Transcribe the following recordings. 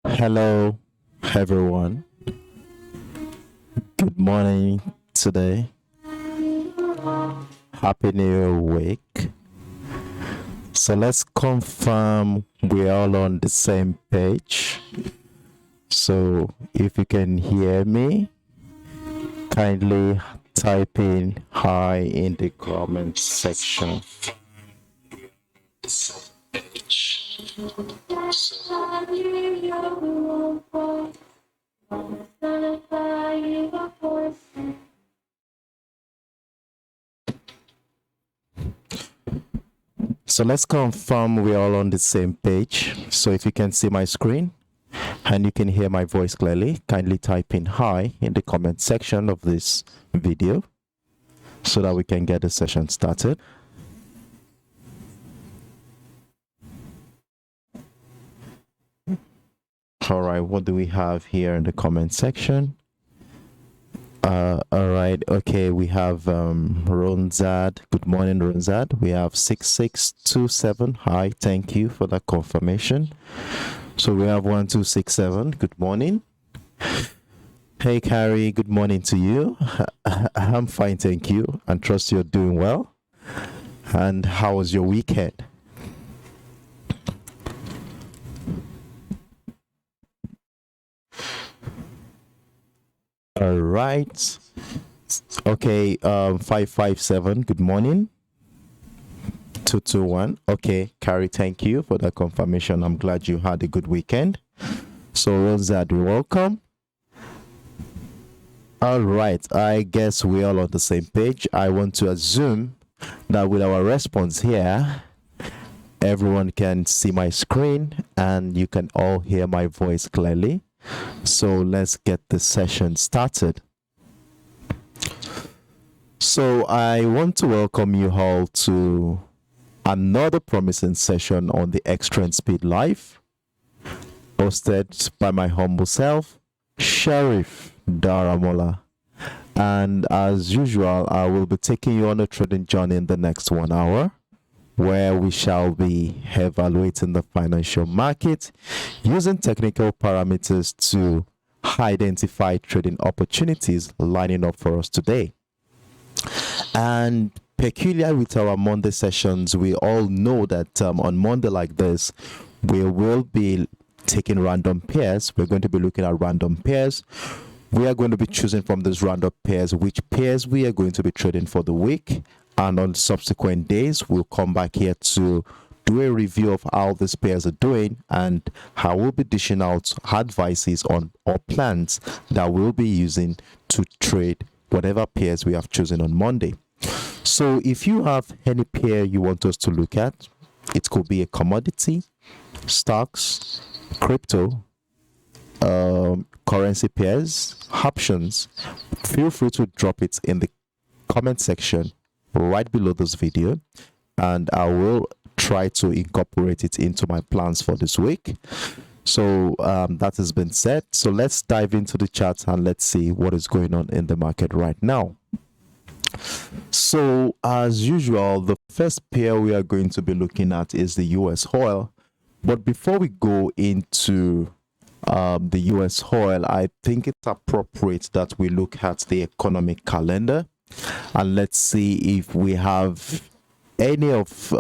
Hello, everyone. Good morning today. Happy New Year week. So let's confirm we're all on the same page. So if you can hear me, kindly type in hi in the comment section. So let's confirm we're all on the same page. So if you can see my screen and you can hear my voice clearly, kindly type in hi in the comment section of this video so that we can get the session started. All right, what do we have here in the comment section? All right, okay, we have Ronzad. Good morning, Ronzad. We have 6627. Hi, thank you for that confirmation. So we have 1267. Good morning. Hey, Carrie, good morning to you. I'm fine, thank you, and trust you're doing well. And how was your weekend? All right. Okay, 557. Good morning. 221. Okay, Carrie, thank you for that confirmation. I'm glad you had a good weekend. So, Rosad, welcome. All right, I guess we're all on the same page. I want to assume that with our response here, everyone can see my screen and you can all hear my voice clearly. So let's get the session started. So I want to welcome you all to another promising session on the Extreme Speed Live, hosted by my humble self, Sheriff Daramola. And as usual, I will be taking you on a trading journey in the next 1 hour, where we shall be evaluating the financial market using technical parameters to identify trading opportunities lining up for us today. And peculiar with our Monday sessions, we all know that on Monday like this, we will be taking random pairs. We're going to be looking at random pairs. We are going to be choosing from those random pairs which pairs we are going to be trading for the week. And on subsequent days, we'll come back here to do a review of how these pairs are doing and how we'll be dishing out advices on our plans that we'll be using to trade whatever pairs we have chosen on Monday. So if you have any pair you want us to look at, it could be a commodity, stocks, crypto, currency pairs, options, feel free to drop it in the comment section right below this video and I will try to incorporate it into my plans for this week. So that has been said. So let's dive into the chart and let's see what is going on in the market right now. So as usual, the first pair we are going to be looking at is the US oil. But before we go into the US oil, I think it's appropriate that we look at the economic calendar and let's see if we have any of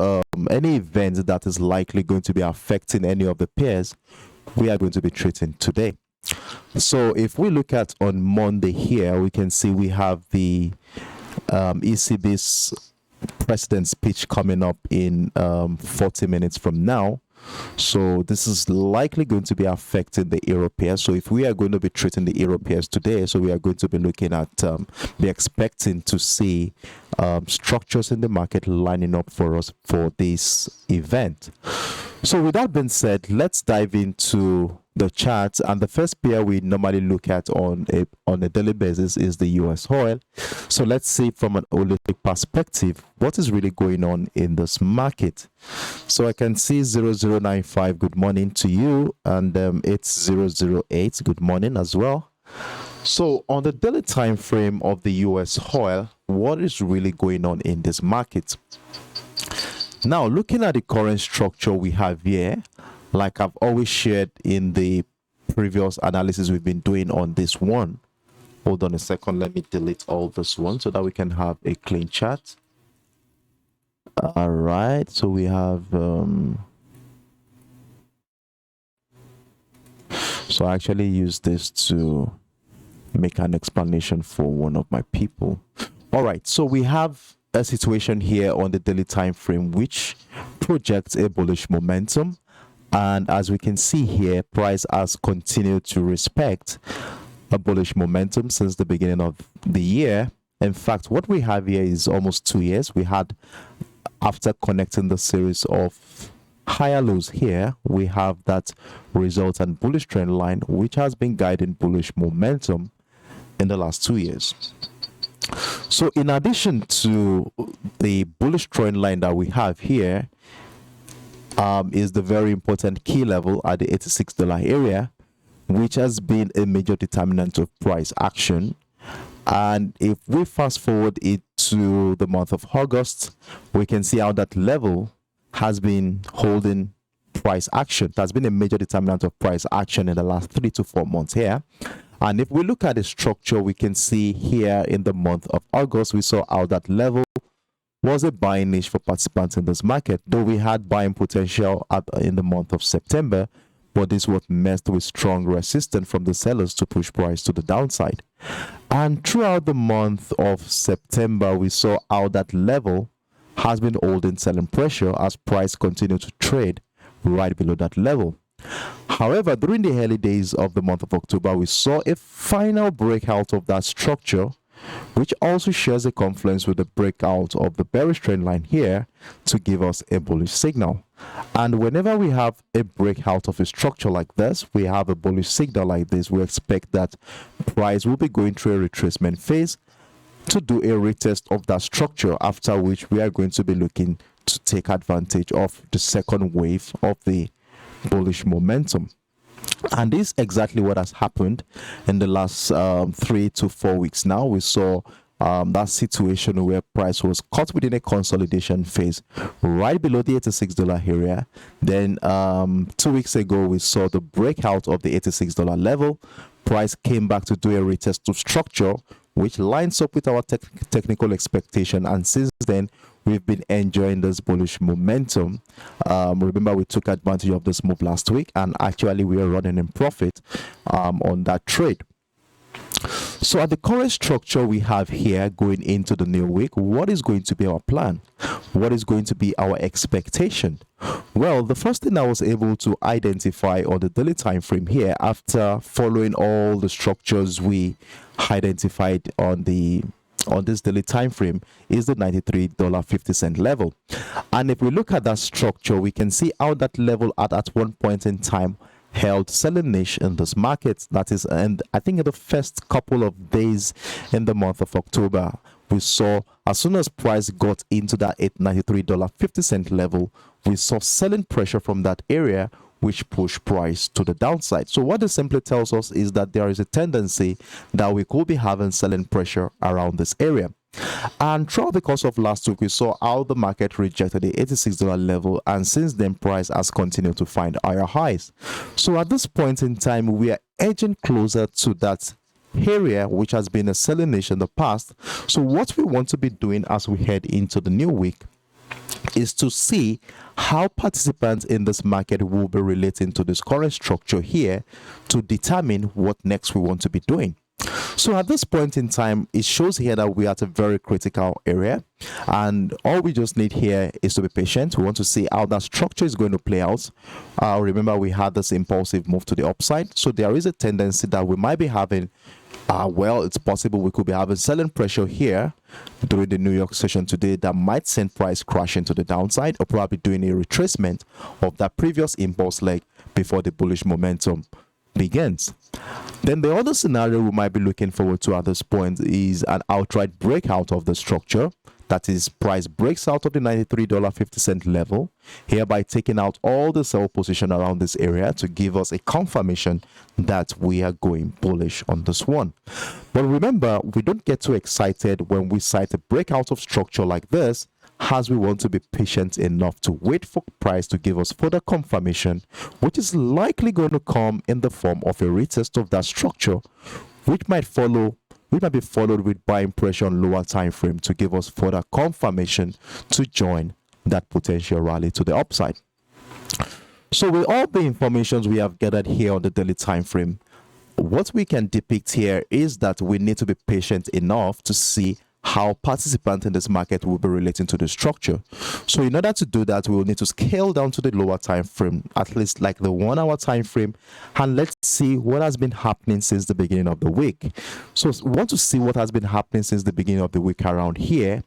any event that is likely going to be affecting any of the pairs we are going to be treating today. So if we look at on Monday here, we can see we have the ECB's president speech coming up in 40 minutes from now. So this is likely going to be affecting the euro pairs. So if we are going to be treating the euro pairs today, so we are going to be looking at be expecting to see structures in the market lining up for us for this event. So with that being said, let's dive into the charts, and the first pair we normally look at on a daily basis is the US oil. So let's see from an holistic perspective what is really going on in this market. So I can see 0095, good morning to you, and it's 008, good morning as well. So on the daily time frame of the US oil, what is really going on in this market? Now, looking at the current structure we have here, like I've always shared in the previous analysis we've been doing on this one. Hold on a second, let me delete all this one so that we can have a clean chart. All right, so we have so I actually use this to make an explanation for one of my people. All right, so we have a situation here on the daily time frame which projects a bullish momentum, and as we can see here, price has continued to respect a bullish momentum since the beginning of the year. In fact, what we have here is almost 2 years. We had, after connecting the series of higher lows here, we have that resultant bullish trend line which has been guiding bullish momentum in the last 2 years. So in addition to the bullish trend line that we have here, is the very important key level at the $86 area, which has been a major determinant of price action. And if we fast forward it to the month of August, we can see how that level has been holding price action. That's been a major determinant of price action in the last 3 to 4 months here. And if we look at the structure, we can see here in the month of August, we saw how that level was a buying niche for participants in this market, though we had buying potential in the month of September, but this was met with strong resistance from the sellers to push price to the downside. And throughout the month of September, we saw how that level has been holding selling pressure as price continued to trade right below that level. However, during the early days of the month of October, we saw a final breakout of that structure, which also shares a confluence with the breakout of the bearish trend line here to give us a bullish signal. And whenever we have a breakout of a structure like this, we have a bullish signal like this, we expect that price will be going through a retracement phase to do a retest of that structure, after which we are going to be looking to take advantage of the second wave of the bullish momentum. And this is exactly what has happened in the last 3 to 4 weeks now. We saw that situation where price was caught within a consolidation phase right below the $86 area. Then 2 weeks ago, we saw the breakout of the $86 level. Price came back to do a retest of structure, which lines up with our technical expectation. And since then, we've been enjoying this bullish momentum. Remember, we took advantage of this move last week, and actually we are running in profit on that trade. So at the current structure we have here going into the new week, what is going to be our plan? What is going to be our expectation? Well, the first thing I was able to identify on the daily time frame here, after following all the structures we identified on this daily time frame, is the $93.50 level. And if we look at that structure, we can see how that level at one point in time held selling niche in this market. That is, and I think in the first couple of days in the month of October, we saw as soon as price got into that $93.50 level, we saw selling pressure from that area, which pushed price to the downside. So what this simply tells us is that there is a tendency that we could be having selling pressure around this area. And throughout the course of last week, we saw how the market rejected the $86 level, and since then price has continued to find higher highs. So at this point in time, we are edging closer to that area which has been a selling niche in the past. So what we want to be doing as we head into the new week is to see how participants in this market will be relating to this current structure here to determine what next we want to be doing. So at this point in time, it shows here that we are at a very critical area, and all we just need here is to be patient. We want to see how that structure is going to play out. Remember, we had this impulsive move to the upside, so there is a tendency that we might be having well, it's possible we could be having selling pressure here during the New York session today that might send price crashing to the downside, or probably doing a retracement of that previous impulse leg before the bullish momentum begins. Then the other scenario we might be looking forward to at this point is an outright breakout of the structure. That is, price breaks out of the $93.50 level, hereby taking out all the sell position around this area to give us a confirmation that we are going bullish on this one. But remember, we don't get too excited when we sight a breakout of structure like this as we want to be patient enough to wait for price to give us further confirmation, which is likely going to come in the form of a retest of that structure, which might be followed with buying pressure on lower time frame to give us further confirmation to join that potential rally to the upside. So with all the informations we have gathered here on the daily time frame, what we can depict here is that we need to be patient enough to see how participants in this market will be relating to the structure. So in order to do that, we will need to scale down to the lower time frame, at least like the 1 hour time frame, and let's see what has been happening since the beginning of the week. So we want to see what has been happening since the beginning of the week around here.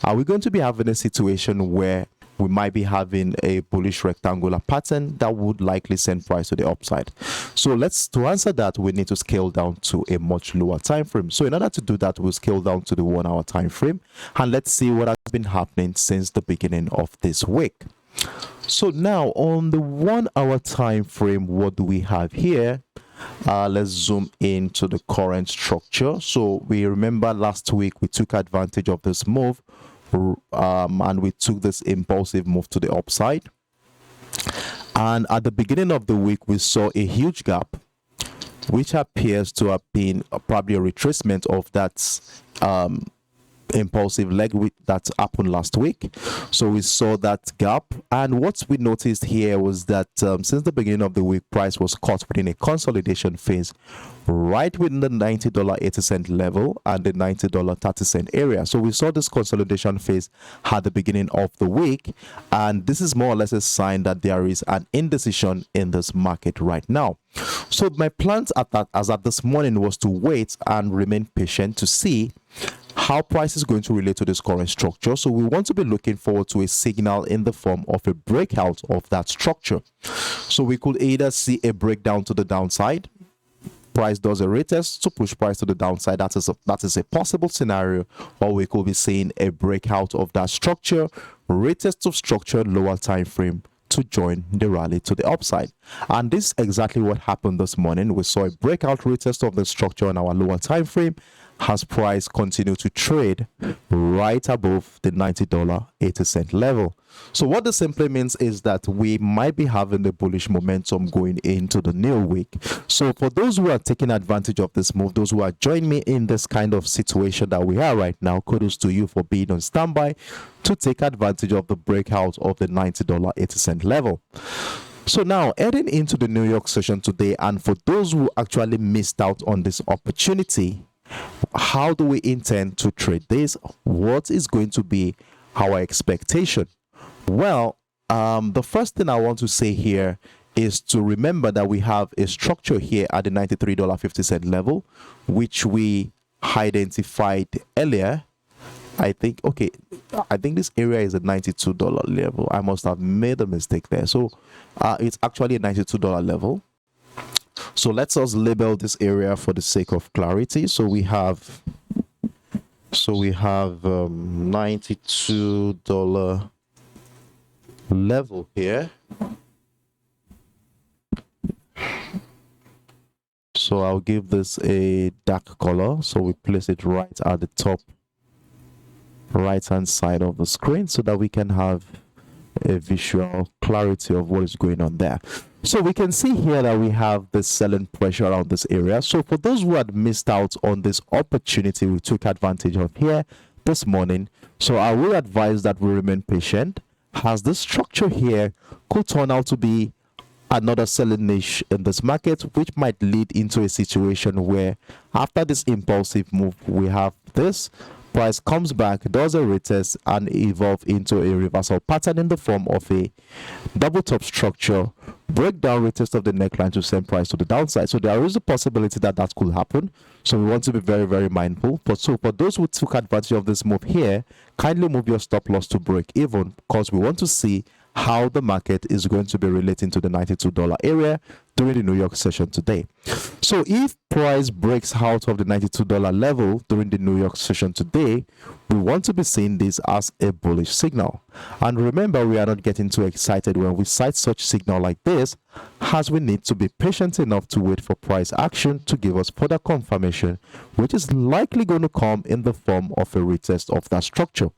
Are we going to be having a situation where we might be having a bullish rectangular pattern that would likely send price to the upside? So to answer that, we need to scale down to a much lower time frame. So in order to do that, we'll scale down to the 1 hour time frame, and let's see what has been happening since the beginning of this week. So now on the 1 hour time frame, what do we have here? Let's zoom into the current structure. So we remember last week we took advantage of this move, and we took this impulsive move to the upside, and at the beginning of the week we saw a huge gap, which appears to have been probably a retracement of that impulsive leg that happened last week. So we saw that gap, and what we noticed here was that since the beginning of the week, price was caught within a consolidation phase right within the $90.80 level and the $90.30 area. So we saw this consolidation phase at the beginning of the week, and this is more or less a sign that there is an indecision in this market right now. So my plans as at this morning was to wait and remain patient to see how price is going to relate to this current structure. So we want to be looking forward to a signal in the form of a breakout of that structure. So we could either see a breakdown to the downside, price does a retest to push price to the downside. That is a possible scenario, or we could be seeing a breakout of that structure, retest of structure, lower time frame to join the rally to the upside. And this is exactly what happened this morning. We saw a breakout retest of the structure on our lower time frame as price continued to trade right above the $90.80 level. So what this simply means is that we might be having the bullish momentum going into the new week. So for those who are taking advantage of this move, those who are joining me in this kind of situation that we are right now, kudos to you for being on standby to take advantage of the breakout of the $90.80 level. So now heading into the New York session today, and for those who actually missed out on this opportunity, how do we intend to trade this? What is going to be our expectation? Well, the first thing I want to say here is to remember that we have a structure here at the $93.50 level, which we identified earlier. I think this area is a $92 level. I must have made a mistake there. So it's actually a $92 level. So let's us label this area for the sake of clarity. So we have $92 level here. So I'll give this a dark color. So we place it right at the top right hand side of the screen so that we can have a visual clarity of what is going on there. So we can see here that we have the selling pressure around this area. So for those who had missed out on this opportunity we took advantage of here this morning, so I will advise that we remain patient, as this structure here could turn out to be another selling niche in this market, which might lead into a situation where after this impulsive move we have this price comes back, does a retest, and evolve into a reversal pattern in the form of a double top structure, breakdown retest of the neckline to send price to the downside. So there is a possibility that that could happen. So we want to be very, very mindful. But so for those who took advantage of this move here, kindly move your stop loss to break even, because we want to see how the market is going to be relating to the $92 area, during the New York session today. So if price breaks out of the $92 level during the New York session today, we want to be seeing this as a bullish signal. And remember, we are not getting too excited when we sight such signal like this, as we need to be patient enough to wait for price action to give us further confirmation, which is likely going to come in the form of a retest of that structure.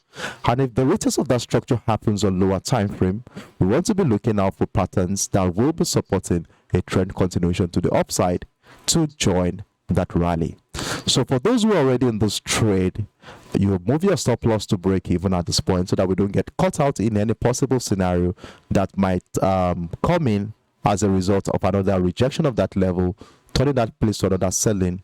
And if the retest of that structure happens on lower time frame, we want to be looking out for patterns that will be supporting a trend continuation to the upside to join that rally. So for those who are already in this trade, you move your stop loss to break even at this point so that we don't get caught out in any possible scenario that might come in as a result of another rejection of that level, turning that place to another selling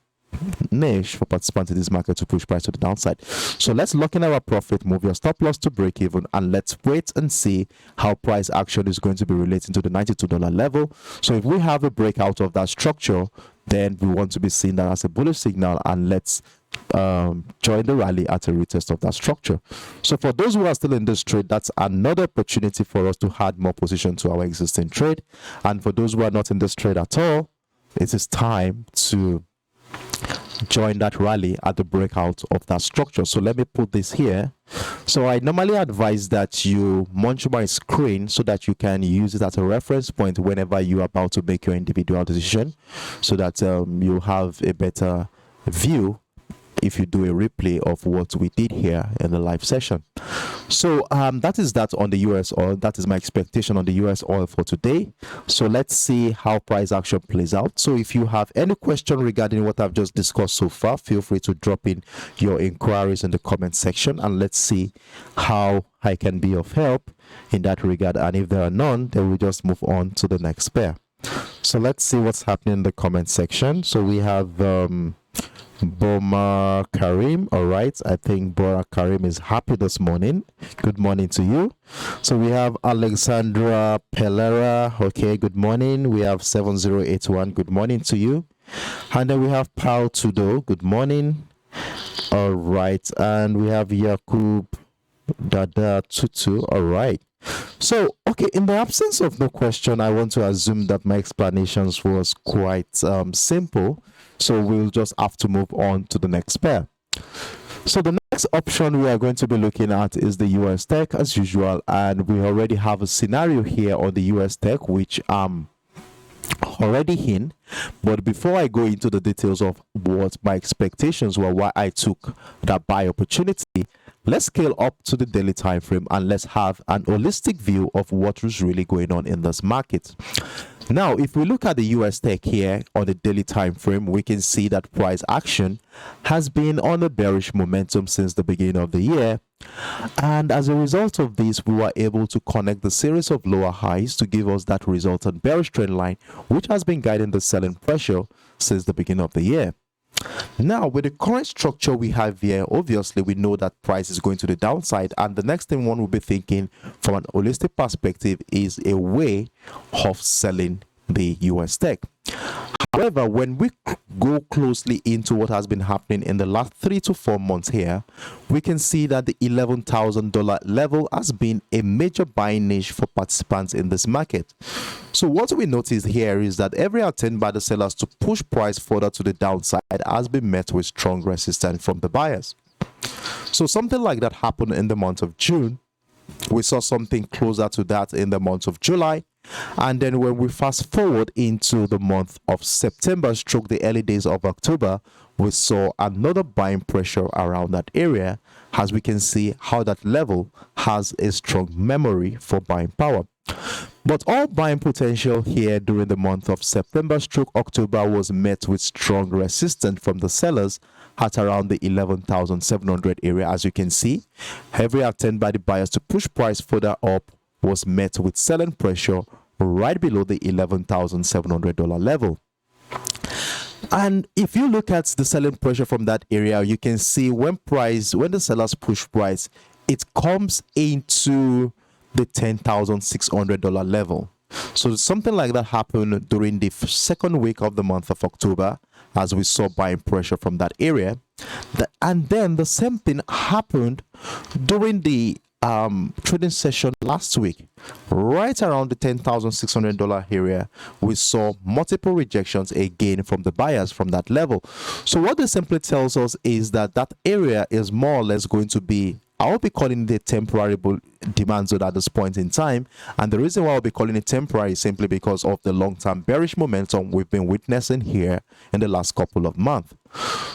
niche for participants in this market to push price to the downside. So let's lock in our profit, move your stop loss to break even, and let's wait and see how price action is going to be relating to the $92 level. So if we have a breakout of that structure, then we want to be seeing that as a bullish signal, and let's join the rally at a retest of that structure. So for those who are still in this trade, that's another opportunity for us to add more position to our existing trade. And for those who are not in this trade at all, it is time to join that rally at the breakout of that structure. So let me put this here. So I normally advise that you munch my screen so that you can use it as a reference point whenever you're about to make your individual decision, so that you have a better view if you do a replay of what we did here in the live session. So that is that on the US oil. That is my expectation on the US oil for today. So let's see how price action plays out. So if you have any question regarding what I've just discussed so far, feel free to drop in your inquiries in the comment section, and let's see how I can be of help in that regard. And if there are none, then we'll just move on to the next pair. So let's see what's happening in the comment section. So we have Boma Karim. All right, I think Bora Karim is happy this morning. Good morning to you. So we have Alexandra Pelera. Okay, good morning. We have 7081. Good morning to you. And then we have Paul Tudo. Good morning. All right, and we have Yakub Dada Tutu. All right. So, okay, in the absence of no question, I want to assume that my explanations was quite simple. So we'll just have to move on to the next pair. So the next option we are going to be looking at is the US Tech as usual. And we already have a scenario here on the US Tech, which already in. But before I go into the details of what my expectations were, why I took that buy opportunity, let's scale up to the daily time frame and let's have an holistic view of what is really going on in this market. Now, if we look at the US Tech here on the daily time frame, we can see that price action has been on a bearish momentum since the beginning of the year. And as a result of this, we were able to connect the series of lower highs to give us that resultant bearish trend line, which has been guiding the selling pressure since the beginning of the year. Now, with the current structure we have here, obviously we know that price is going to the downside, and the next thing one will be thinking from an holistic perspective is a way of selling the US Tech. However, when we go closely into what has been happening in the last 3 to 4 months here, we can see that the $11,000 level has been a major buying niche for participants in this market. So what we notice here is that every attempt by the sellers to push price further to the downside has been met with strong resistance from the buyers. So something like that happened in the month of June. We saw something closer to that in the month of July. And then when we fast forward into the month of September, stroke the early days of October, we saw another buying pressure around that area, as we can see how that level has a strong memory for buying power. But all buying potential here during the month of September stroke October was met with strong resistance from the sellers at around the 11,700 area. As you can see, every attempt by the buyers to push price further up was met with selling pressure right below the $11,700 level. And if you look at the selling pressure from that area, you can see when the sellers push price, it comes into the $10,600 level. So something like that happened during the second week of the month of October, as we saw buying pressure from that area. And then the same thing happened during the trading session last week, right around the $10,600 area, we saw multiple rejections again from the buyers from that level. So what this simply tells us is that that area is more or less going to be, I'll be calling it a temporary demand zone at this point in time. And the reason why I'll be calling it temporary is simply because of the long-term bearish momentum we've been witnessing here in the last couple of months.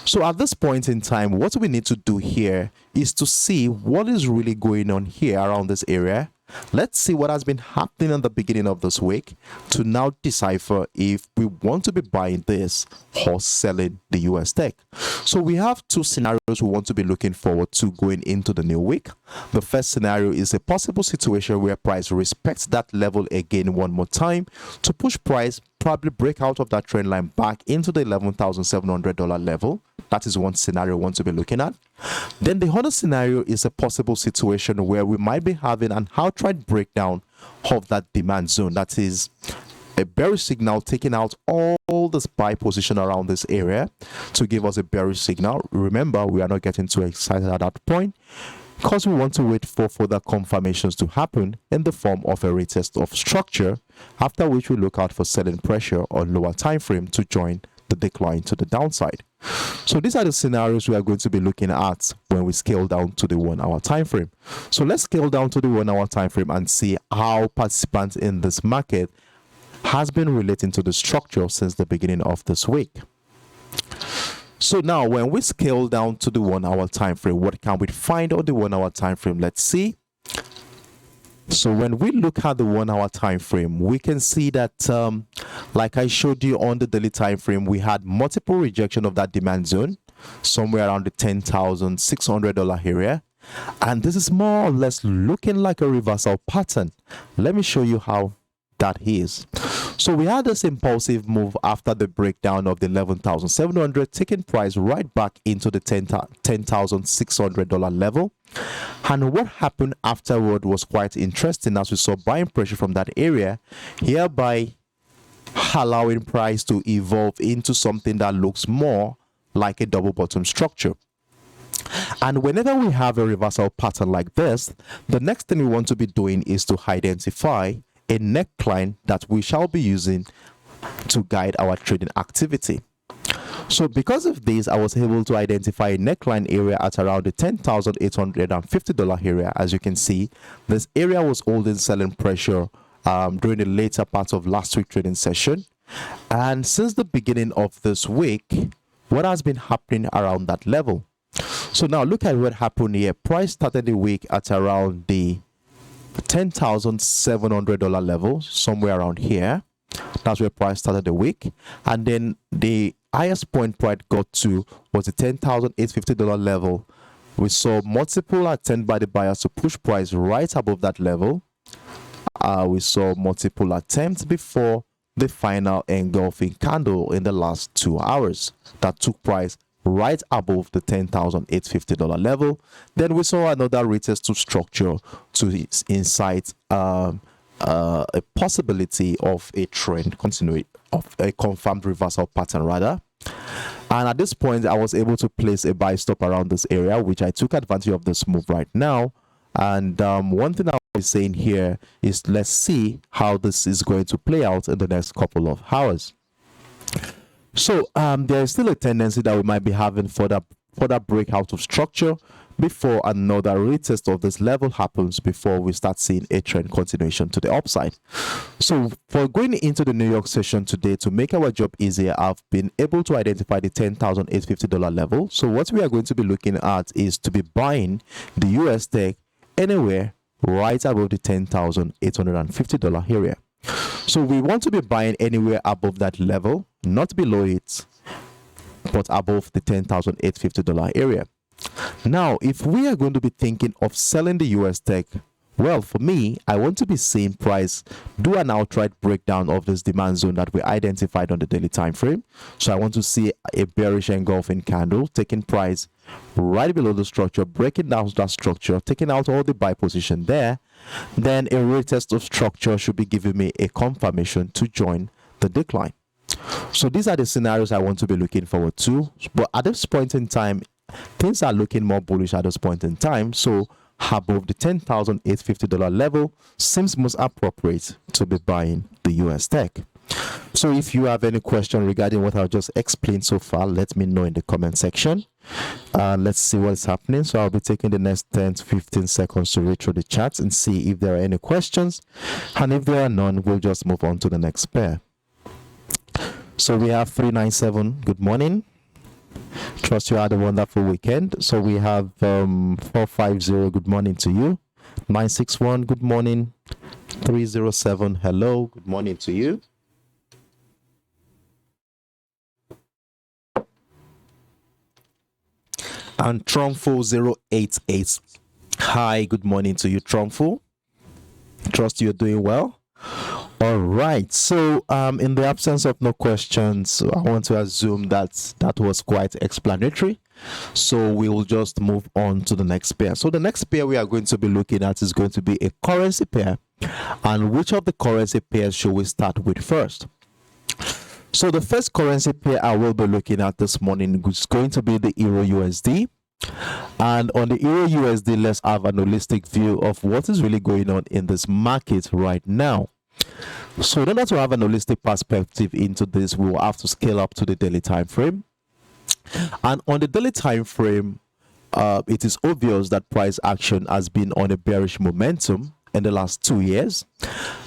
So at this point in time, what we need to do here is to see what is really going on here around this area. Let's see what has been happening at the beginning of this week to now decipher if we want to be buying this or selling the US tech. So we have two scenarios we want to be looking forward to going into the new week. The first scenario is a possible situation where price respects that level again one more time to push price, probably break out of that trend line back into the $11,700 level. That is one scenario we want to be looking at. Then the other scenario is a possible situation where we might be having an outright breakdown of that demand zone. That is a bearish signal taking out all this buy position around this area to give us a bearish signal. Remember, we are not getting too excited at that point because we want to wait for further confirmations to happen in the form of a retest of structure, after which we look out for selling pressure on lower time frame to join the decline to the downside. So these are the scenarios we are going to be looking at when we scale down to the 1 hour time frame. So let's scale down to the 1 hour time frame and see how participants in this market has been relating to the structure since the beginning of this week. So now when we scale down to the 1 hour time frame, what can we find on the 1 hour time frame? Let's see. So when we look at the 1 hour time frame, we can see that like I showed you on the daily time frame, we had multiple rejection of that demand zone somewhere around the $10,600 area, and this is more or less looking like a reversal pattern. Let me show you how that is. So we had this impulsive move after the breakdown of the 11,700, taking price right back into the $10,600 level. And what happened afterward was quite interesting, as we saw buying pressure from that area, hereby allowing price to evolve into something that looks more like a double bottom structure. And whenever we have a reversal pattern like this, the next thing we want to be doing is to identify a neckline that we shall be using to guide our trading activity. So because of this, I was able to identify a neckline area at around the $10,850 area. As you can see, this area was holding selling pressure during the later part of last week's trading session. And since the beginning of this week, what has been happening around that level? So now look at what happened here. Price started the week at around the $10,700 level, somewhere around here. That's where price started the week, and then the highest point price got to was the $10,850 level. We saw multiple attempts by the buyers to push price right above that level. We saw multiple attempts before the final engulfing candle in the last 2 hours that took price right above the $10,850 level. Then we saw another retest to structure to incite a possibility of a trend continuing, of a confirmed reversal pattern rather. And at this point, I was able to place a buy stop around this area, which I took advantage of this move right now. And one thing I was saying here is, let's see how this is going to play out in the next couple of hours. So there is still a tendency that we might be having further breakout of structure before another retest of this level happens, before we start seeing a trend continuation to the upside. So for going into the New York session today, to make our job easier, I've been able to identify the $10,850 level. So what we are going to be looking at is to be buying the US tech anywhere right above the $10,850 area. So we want to be buying anywhere above that level, not below it, but above the $10,850 area. Now, if we are going to be thinking of selling the US tech, well, for me, I want to be seeing price do an outright breakdown of this demand zone that we identified on the daily time frame. So I want to see a bearish engulfing candle taking price right below the structure, breaking down that structure, taking out all the buy position there. Then a retest of structure should be giving me a confirmation to join the decline. So these are the scenarios I want to be looking forward to. But at this point in time, things are looking more bullish at this point in time. So above the $10,850 level seems most appropriate to be buying the US tech. So if you have any question regarding what I've just explained so far, let me know in the comment section. Let's see what's happening. So I'll be taking the next 10 to 15 seconds to read through the chats and see if there are any questions. And if there are none, we'll just move on to the next pair. So we have 397, good morning. Trust you had a wonderful weekend. So we have 450, good morning to you. 961, good morning. 307, hello, good morning to you. And Trumfo088, hi, good morning to you, Trumfo. Trust you're doing well. All right, so in the absence of no questions, I want to assume that that was quite explanatory. So we will just move on to the next pair. So the next pair we are going to be looking at is going to be a currency pair. And which of the currency pairs should we start with first? So the first currency pair I will be looking at this morning is going to be the EURUSD. And on the EURUSD, let's have an holistic view of what is really going on in this market right now. So in order to have an holistic perspective into this, we will have to scale up to the daily time frame. And on the daily time frame, it is obvious that price action has been on a bearish momentum in the last 2 years.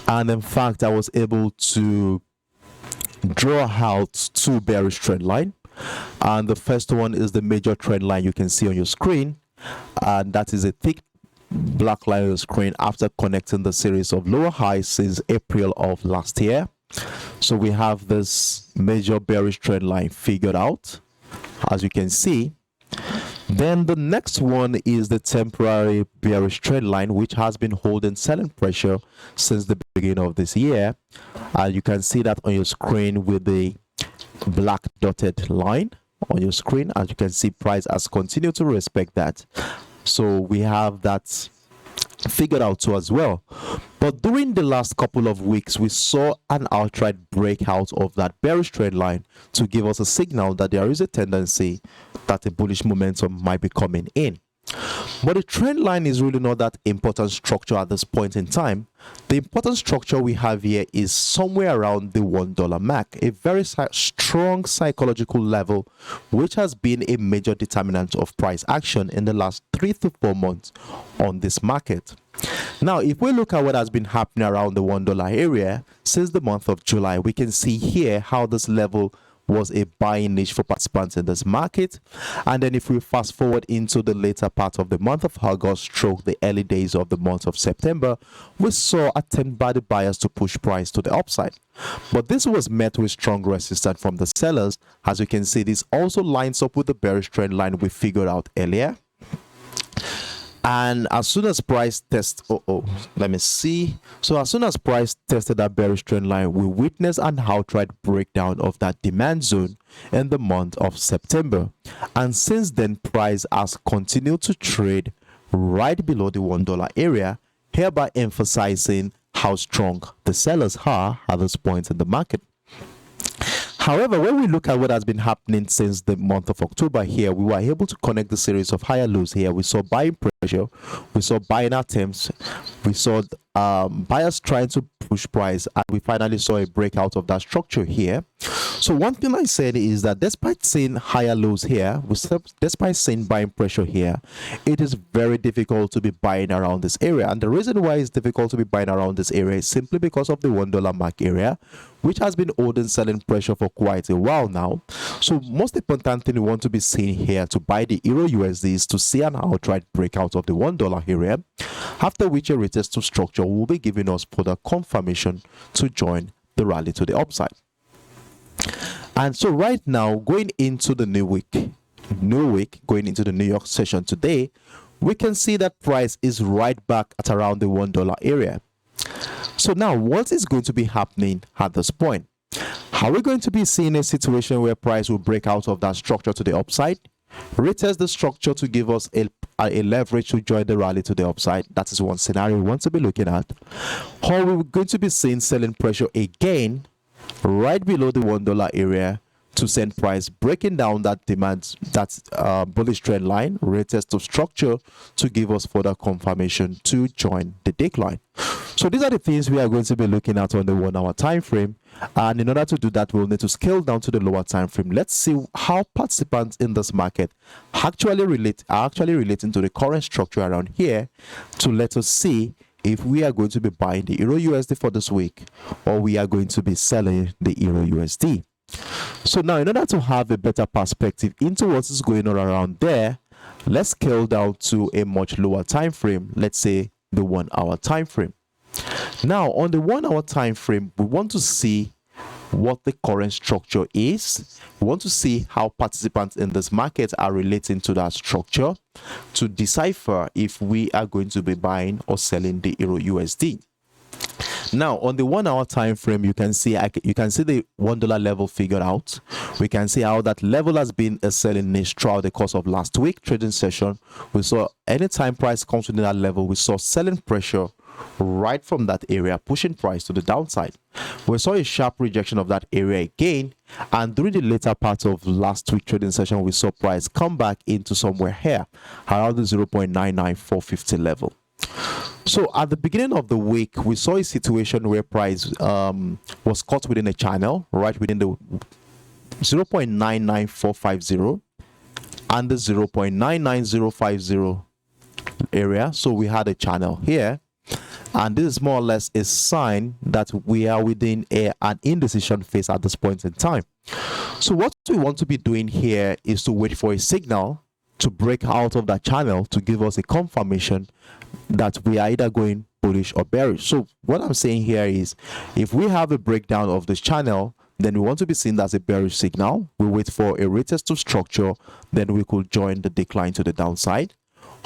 And in fact, I was able to draw out two bearish trend line, and the first one is the major trend line you can see on your screen, and that is a thick black line on the screen after connecting the series of lower highs since April of last year. So we have this major bearish trend line figured out, as you can see. Then the next one is the temporary bearish trend line, which has been holding selling pressure since the beginning of this year. And you can see that on your screen with the black dotted line on your screen. As you can see, price has continued to respect that. So we have that figured out too as well. But during the last couple of weeks, we saw an outright breakout of that bearish trend line to give us a signal that there is a tendency that a bullish momentum might be coming in. But the trend line is really not that important structure at this point in time. The important structure we have here is somewhere around the $1 mark, a very strong psychological level, which has been a major determinant of price action in the last 3 to 4 months on this market. Now, if we look at what has been happening around the $1 area since the month of July, we can see here how this level was a buying niche for participants in this market. And then if we fast forward into the later part of the month of August stroke the early days of the month of September, we saw attempt by the buyers to push price to the upside. But this was met with strong resistance from the sellers. As you can see, this also lines up with the bearish trend line we figured out earlier. And as soon as price test, let me see. So as soon as price tested that bearish trend line, we witnessed an outright breakdown of that demand zone in the month of September. And since then, price has continued to trade right below the $1 area, hereby emphasizing how strong the sellers are at this point in the market. However, when we look at what has been happening since the month of October here, we were able to connect the series of higher lows here. We saw buying pressure, we saw buying attempts, we saw buyers trying to push price, and we finally saw a breakout of that structure here. So one thing I said is that despite seeing higher lows here, despite seeing buying pressure here, it is very difficult to be buying around this area. And the reason why it's difficult to be buying around this area is simply because of the $1 mark area, which has been holding selling pressure for quite a while now. So most important thing we want to be seeing here to buy the EURUSD is to see an outright breakout of the $1 area, after which a retest structure will be giving us further confirmation to join the rally to the upside. And so right now, going into the new week, going into the New York session today, we can see that price is right back at around the $1 area. So now, what is going to be happening at this point? Are we going to be seeing a situation where price will break out of that structure to the upside, retest the structure to give us a leverage to join the rally to the upside? That is one scenario we want to be looking at. Or we're going to be seeing selling pressure again right below the $1 area to send price, breaking down that demand, that bullish trend line, retest of structure to give us further confirmation to join the decline. So these are the things we are going to be looking at on the 1 hour time frame, and in order to do that, we'll need to scale down to the lower time frame. Let's see how participants in this market are actually relating to the current structure around here, to let us see if we are going to be buying the EURUSD for this week, or we are going to be selling the EURUSD. So now, in order to have a better perspective into what is going on around there, let's scale down to a much lower time frame. Let's say the 1 hour time frame. Now, on the 1 hour time frame, we want to see what the current structure is. We want to see how participants in this market are relating to that structure to decipher if we are going to be buying or selling the EURUSD. Now, on the 1 hour time frame, you can see the $1 level figured out. We can see how that level has been a selling niche throughout the course of last week trading session. We saw anytime price comes within that level, we saw selling pressure right from that area, pushing price to the downside. We saw a sharp rejection of that area again, and during the later part of last week trading session, we saw price come back into somewhere here around the 0.99450 level. So at the beginning of the week, we saw a situation where price was caught within a channel, right within the 0.99450 and the 0.99050 area. So we had a channel here, and this is more or less a sign that we are within an indecision phase at this point in time. So what we want to be doing here is to wait for a signal to break out of that channel to give us a confirmation that we are either going bullish or bearish. So what I'm saying here is, if we have a breakdown of this channel, then we want to be seen as a bearish signal. We wait for a retest of structure, then we could join the decline to the downside.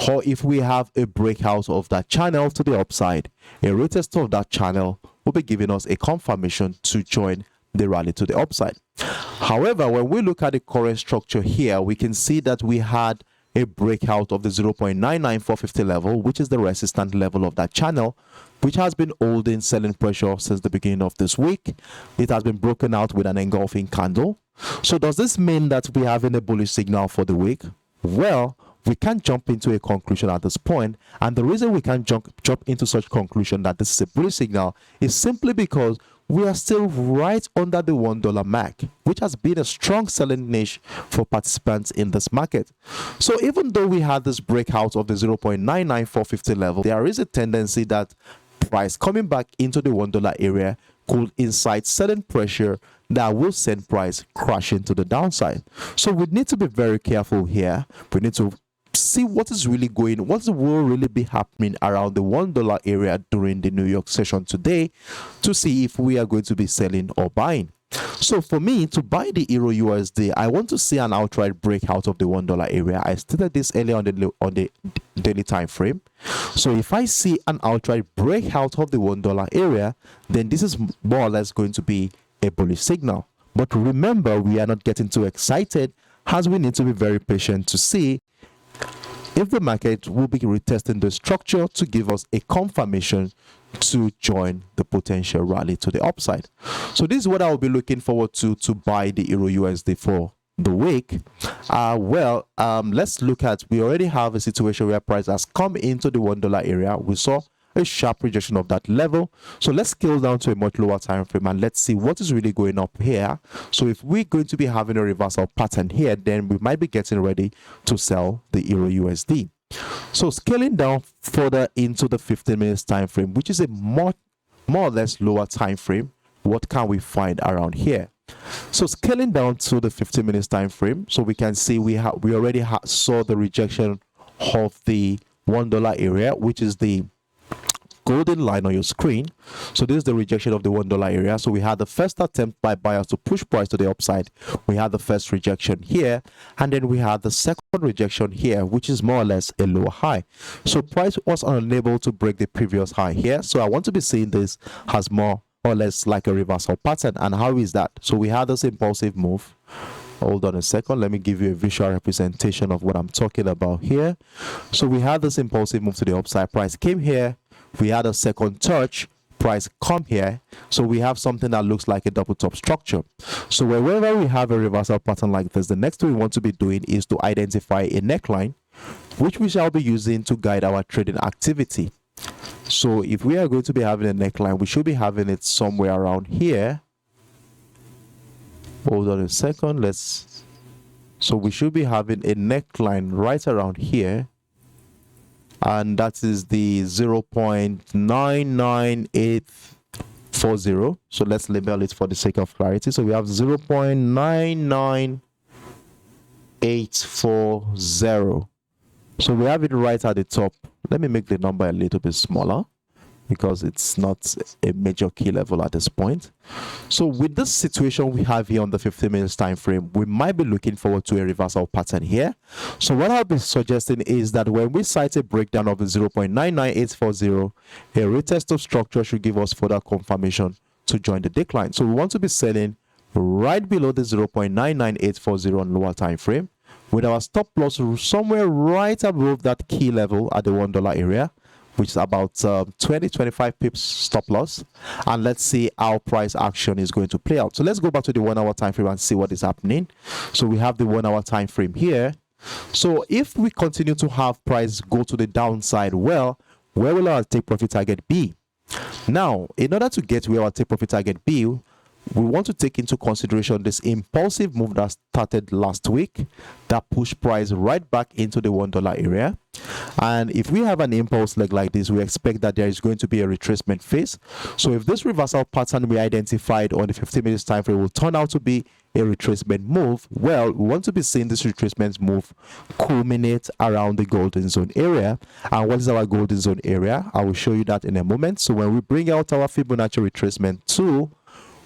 Or if we have a breakout of that channel to the upside, a retest of that channel will be giving us a confirmation to join the rally to the upside. However, when we look at the current structure here, we can see that we had a breakout of the 0.99450 level, which is the resistance level of that channel, which has been holding selling pressure since the beginning of this week. It has been broken out with an engulfing candle. So does this mean that we have a bullish signal for the week? Well, we can't jump into a conclusion at this point, and the reason we can't jump into such conclusion that this is a bullish signal is simply because we are still right under the $1 mark, which has been a strong selling niche for participants in this market. So even though we had this breakout of the 0.99450 level, there is a tendency that price coming back into the $1 area could incite selling pressure that will send price crashing to the downside. So we need to be very careful here. We need to see what is really going, what will really be happening around the $1 area during the New York session today, to see if we are going to be selling or buying. So for me, to buy the EURUSD, I want to see an outright breakout of the $1 area. I stated this earlier on the daily time frame. So if I see an outright breakout of the $1 area, then this is more or less going to be a bullish signal. But remember, we are not getting too excited, as we need to be very patient to see if the market will be retesting the structure to give us a confirmation to join the potential rally to the upside. So this is what I will be looking forward to buy the EURUSD for the week. Let's look at, we already have a situation where price has come into the $1 area. We saw a sharp rejection of that level. So let's scale down to a much lower time frame and let's see what is really going up here. So if we're going to be having a reversal pattern here, then we might be getting ready to sell the EURUSD. So scaling down further into the 15 minutes time frame, which is a more or less lower time frame, what can we find around here? So scaling down to the 15 minutes time frame, so we can see we already saw the rejection of the $1 area, which is the golden line on your screen. So this is the rejection of the $1 area. So we had the first attempt by buyers to push price to the upside. We had the first rejection here, and then we had the second rejection here, which is more or less a lower high. So price was unable to break the previous high here. So I want to be seeing this as more or less like a reversal pattern. And how is that? So we had this impulsive move. Hold on a second, let me give you a visual representation of what I'm talking about here. So we had this impulsive move to the upside. Price came here, we had a second touch, price come here. So we have something that looks like a double top structure. So wherever we have a reversal pattern like this, the next thing we want to be doing is to identify a neckline, which we shall be using to guide our trading activity. So if we are going to be having a neckline, we should be having it somewhere around here. Hold on a second. So we should be having a neckline right around here, and that is the 0.99840. So let's label it for the sake of clarity. So we have 0.99840. So we have it right at the top. Let me make the number a little bit smaller because it's not a major key level at this point. So with this situation we have here on the 15 minutes time frame, we might be looking forward to a reversal pattern here. So what I'll be suggesting is that when we cite a breakdown of the 0.99840, a retest of structure should give us further confirmation to join the decline. So we want to be selling right below the 0.99840 on lower time frame, with our stop loss somewhere right above that key level at the $1 area, which is about 20-25 pips stop loss. And let's see how price action is going to play out. So let's go back to the 1 hour time frame and see what is happening. So we have the 1 hour time frame here. So if we continue to have price go to the downside, well, where will our take profit target be? Now, in order to get where our take profit target be, we want to take into consideration this impulsive move that started last week that pushed price right back into the $1 area. And if we have an impulse leg like this, we expect that there is going to be a retracement phase. So if this reversal pattern we identified on the 15 minutes time frame will turn out to be a retracement move, well, we want to be seeing this retracement move culminate around the golden zone area. And what is our golden zone area? I will show you that in a moment. So when we bring out our Fibonacci retracement tool,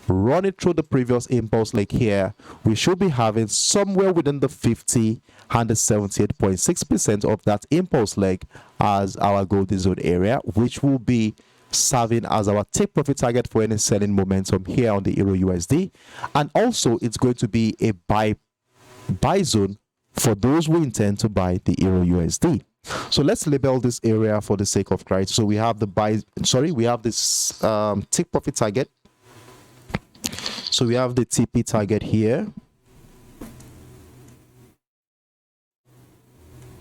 run it through the previous impulse leg here, we should be having somewhere within the 50 and the 78.6% of that impulse leg as our golden zone area, which will be serving as our take profit target for any selling momentum here on the EURUSD. And also it's going to be a buy zone for those who intend to buy the EURUSD. So let's label this area for the sake of clarity. So we have we have this take profit target. So we have the TP target here,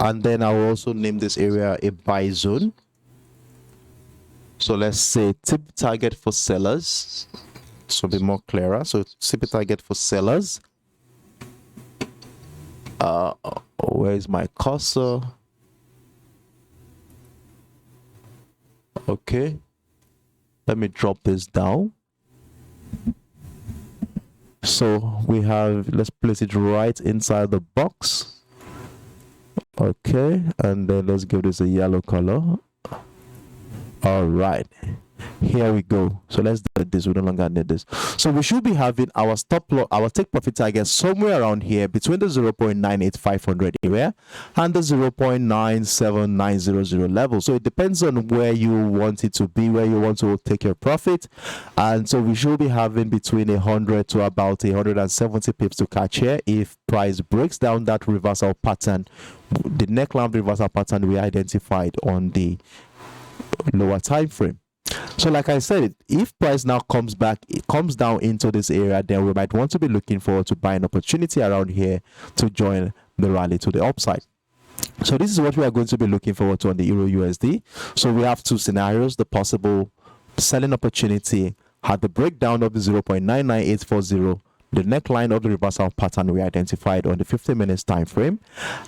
and then I will also name this area a buy zone. So let's say tip target for sellers, so be more clearer. So TP target for sellers. Where is my cursor? Okay, let me drop this down. So we have, let's place it right inside the box. Okay, and then let's give this a yellow color. All right, here we go. So let's delete this. We no longer need this. So we should be having our stop loss, our take profit target somewhere around here between the 0.98500 area and the 0.97900 level. So it depends on where you want it to be, where you want to take your profit. And so we should be having between 100 to about 170 pips to catch here if price breaks down that reversal pattern, the neckline reversal pattern we identified on the lower time frame. So like I said, if price now comes back, it comes down into this area, then we might want to be looking forward to buy an opportunity around here to join the rally to the upside. So this is what we are going to be looking forward to on the EURUSD. So we have two scenarios: the possible selling opportunity at the breakdown of the 0.99840, the neckline of the reversal pattern we identified on the 15 minutes time frame.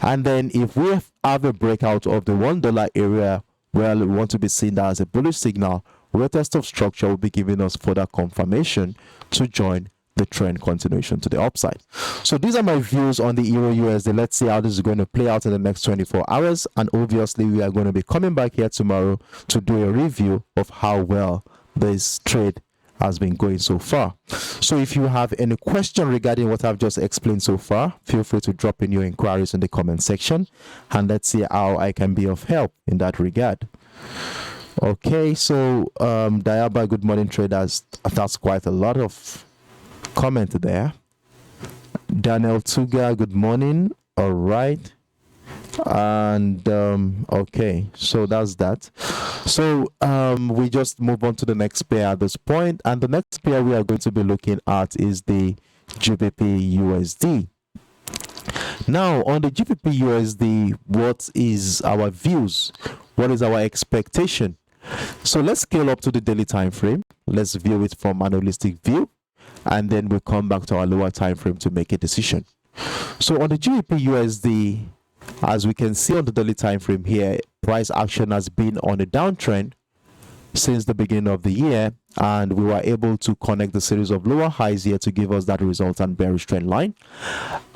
And then if we have a breakout of the $1 area, well, we want to be seen that as a bullish signal, retest of structure will be giving us further confirmation to join the trend continuation to the upside. So these are my views on the EURUSD. Let's see how this is going to play out in the next 24 hours. And obviously, we are going to be coming back here tomorrow to do a review of how well this trade has been going so far. So if you have any question regarding what I've just explained so far, feel free to drop in your inquiries in the comment section, and let's see how I can be of help in that regard. Okay, so Diaba, good morning traders. That's quite a lot of comment there. Daniel Tuga, good morning. All right, And okay, so that's that. So we just move on to the next pair at this point, and the next pair we are going to be looking at is the GBPUSD. Now on the GBPUSD, what is our views? What is our expectation? So let's scale up to the daily time frame. Let's view it from an holistic view, and then we'll come back to our lower time frame to make a decision. So on the GBPUSD, as we can see on the daily time frame here, price action has been on a downtrend since the beginning of the year, and we were able to connect the series of lower highs here to give us that resultant bearish trend line.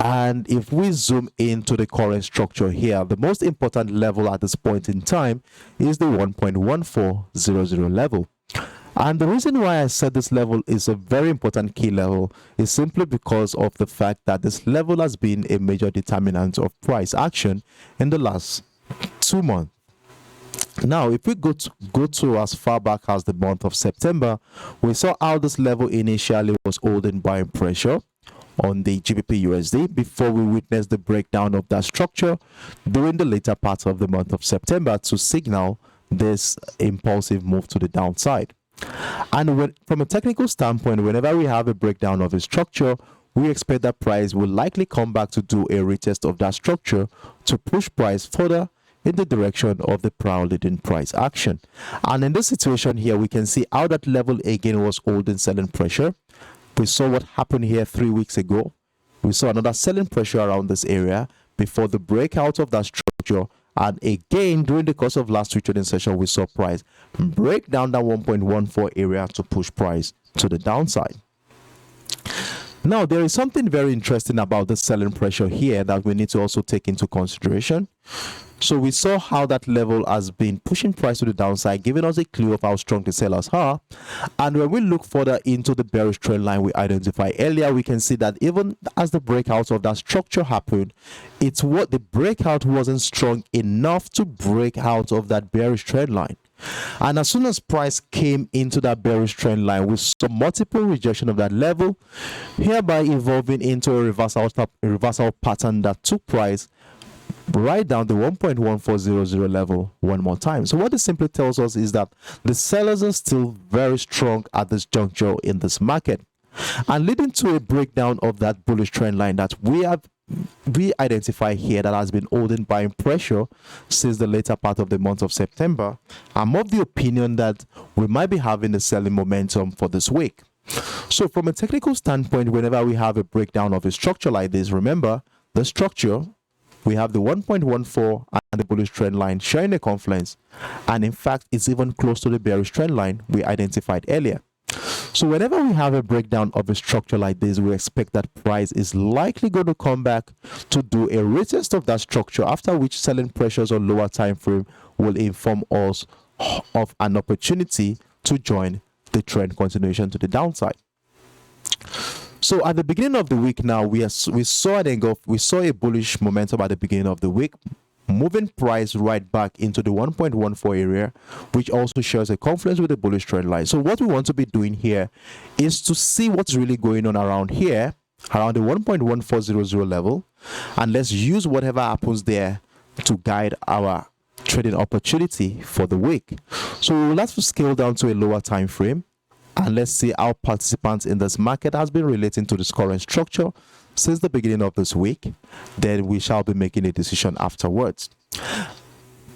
And if we zoom into the current structure here, the most important level at this point in time is the 1.1400 level. And the reason why I said this level is a very important key level is simply because of the fact that this level has been a major determinant of price action in the last 2 months. Now, if we go to as far back as the month of September, we saw how this level initially was holding buying pressure on the GBPUSD before we witnessed the breakdown of that structure during the later part of the month of September to signal this impulsive move to the downside. And from a technical standpoint, whenever we have a breakdown of a structure, we expect that price will likely come back to do a retest of that structure to push price further in the direction of the prior leading price action. And in this situation here, we can see how that level again was holding selling pressure. We saw what happened here 3 weeks ago. We saw another selling pressure around this area before the breakout of that structure. And again, during the course of last week's trading session, we saw price break down that 1.14 area to push price to the downside. Now, there is something very interesting about the selling pressure here that we need to also take into consideration. So we saw how that level has been pushing price to the downside, giving us a clue of how strong the sellers are. And when we look further into the bearish trend line we identified earlier, we can see that even as the breakout of that structure happened, it's what the breakout wasn't strong enough to break out of that bearish trend line. And as soon as price came into that bearish trend line, we saw multiple rejection of that level, hereby evolving into a reversal pattern that took price right down the 1.1400 level one more time. So what this simply tells us is that the sellers are still very strong at this juncture in this market, and leading to a breakdown of that bullish trend line that we identify here that has been holding buying pressure since the later part of the month of September. I'm of the opinion that we might be having a selling momentum for this week. So from a technical standpoint, whenever we have a breakdown of a structure like this, remember the structure, we have the 1.14 and the bullish trend line sharing a confluence, and in fact it's even close to the bearish trend line we identified earlier. So whenever we have a breakdown of a structure like this, we expect that price is likely going to come back to do a retest of that structure, after which selling pressures on lower time frame will inform us of an opportunity to join the trend continuation to the downside. So at the beginning of the week now, we saw an engulf, we saw a bullish momentum at the beginning of the week, moving price right back into the 1.14 area, which also shares a confluence with the bullish trend line. So what we want to be doing here is to see what's really going on around here, around the 1.1400 level, and let's use whatever happens there to guide our trading opportunity for the week. So we will have to scale down to a lower time frame, and let's see how participants in this market has been relating to this current structure since the beginning of this week. Then we shall be making a decision afterwards.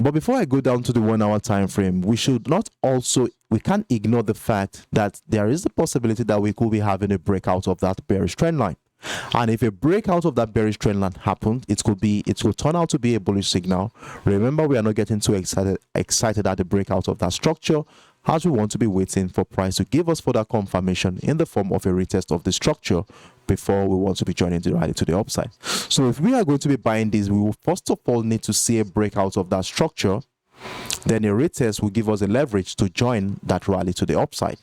But before I go down to the 1 hour time frame, we can't ignore the fact that there is the possibility that we could be having a breakout of that bearish trend line. And if a breakout of that bearish trend line happened, it will turn out to be a bullish signal. Remember, we are not getting too excited at the breakout of that structure, as we want to be waiting for price to give us further confirmation in the form of a retest of the structure before we want to be joining the rally to the upside. So if we are going to be buying this, we will first of all need to see a breakout of that structure. Then a retest will give us a leverage to join that rally to the upside.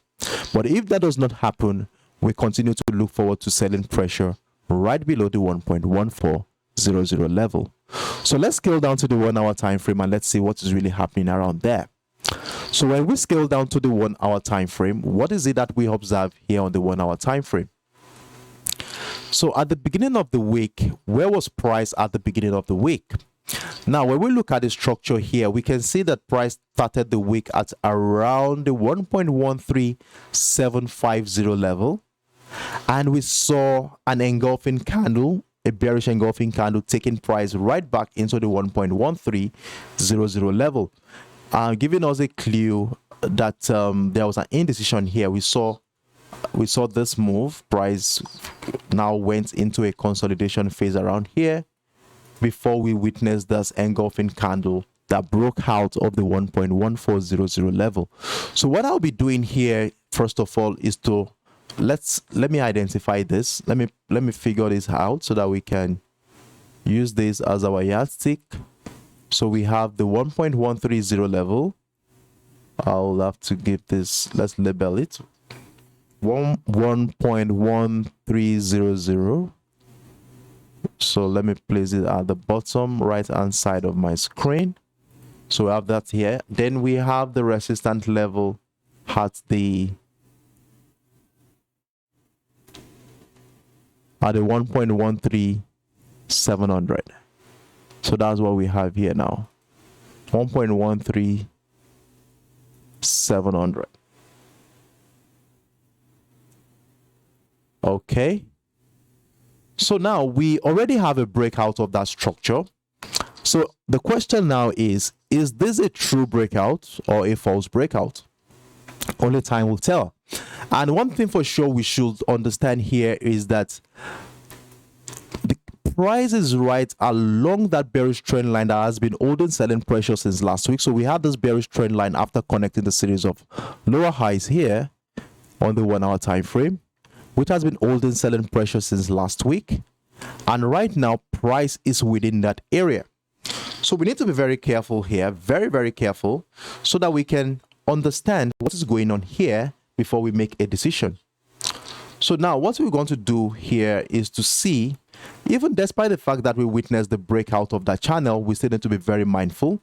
But if that does not happen, we continue to look forward to selling pressure right below the 1.1400 level. So let's scale down to the 1 hour time frame and let's see what is really happening around there. So when we scale down to the 1 hour time frame, what is it that we observe here on the 1 hour time frame? So at the beginning of the week, where was price at the beginning of the week? Now, when we look at the structure here, we can see that price started the week at around the 1.13750 level. And we saw an engulfing candle, a bearish engulfing candle, taking price right back into the 1.1300 level, giving us a clue that there was an indecision here. We saw this move. Price now went into a consolidation phase around here before we witnessed this engulfing candle that broke out of the 1.1400 level. So what I'll be doing here, first of all, is to let me identify this. Let me figure this out so that we can use this as our yardstick. So we have the 1.130 level. I'll have to give this, let's label it 1.1300. So let me place it at the bottom right hand side of my screen. So we have that here. Then we have the resistance level at the 1.13700. So that's what we have here now. 1.13700. Okay. So now we already have a breakout of that structure. So the question now is this a true breakout or a false breakout? Only time will tell. And one thing for sure we should understand here is that the price is right along that bearish trend line that has been holding selling pressure since last week. So we had this bearish trend line after connecting the series of lower highs here on the 1 hour time frame, which has been holding selling pressure since last week. And right now, price is within that area. So we need to be very careful here, very, very careful, so that we can understand what is going on here before we make a decision. So now what we're going to do here is to see, even despite the fact that we witnessed the breakout of that channel, we still need to be very mindful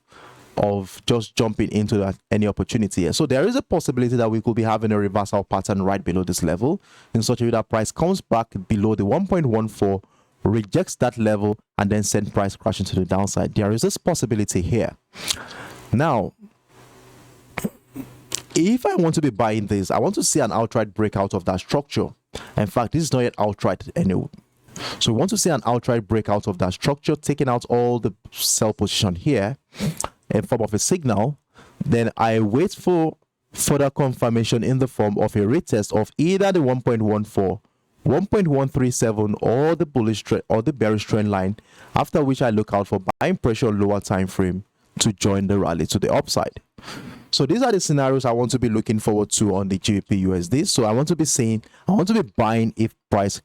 of just jumping into that any opportunity here. So there is a possibility that we could be having a reversal pattern right below this level, in such a way that price comes back below the 1.14, rejects that level, and then send price crashing to the downside. There is this possibility here. Now, if I want to be buying this, I want to see an outright breakout of that structure. In fact, this is not yet outright anyway. So we want to see an outright breakout of that structure, taking out all the sell position here in form of a signal. Then I wait for further confirmation in the form of a retest of either the 1.14, 1.137, or the bullish trend or the bearish trend line, after which I look out for buying pressure on lower time frame to join the rally to the upside. So these are the scenarios I want to be looking forward to on the GBPUSD. So I want to be buying if price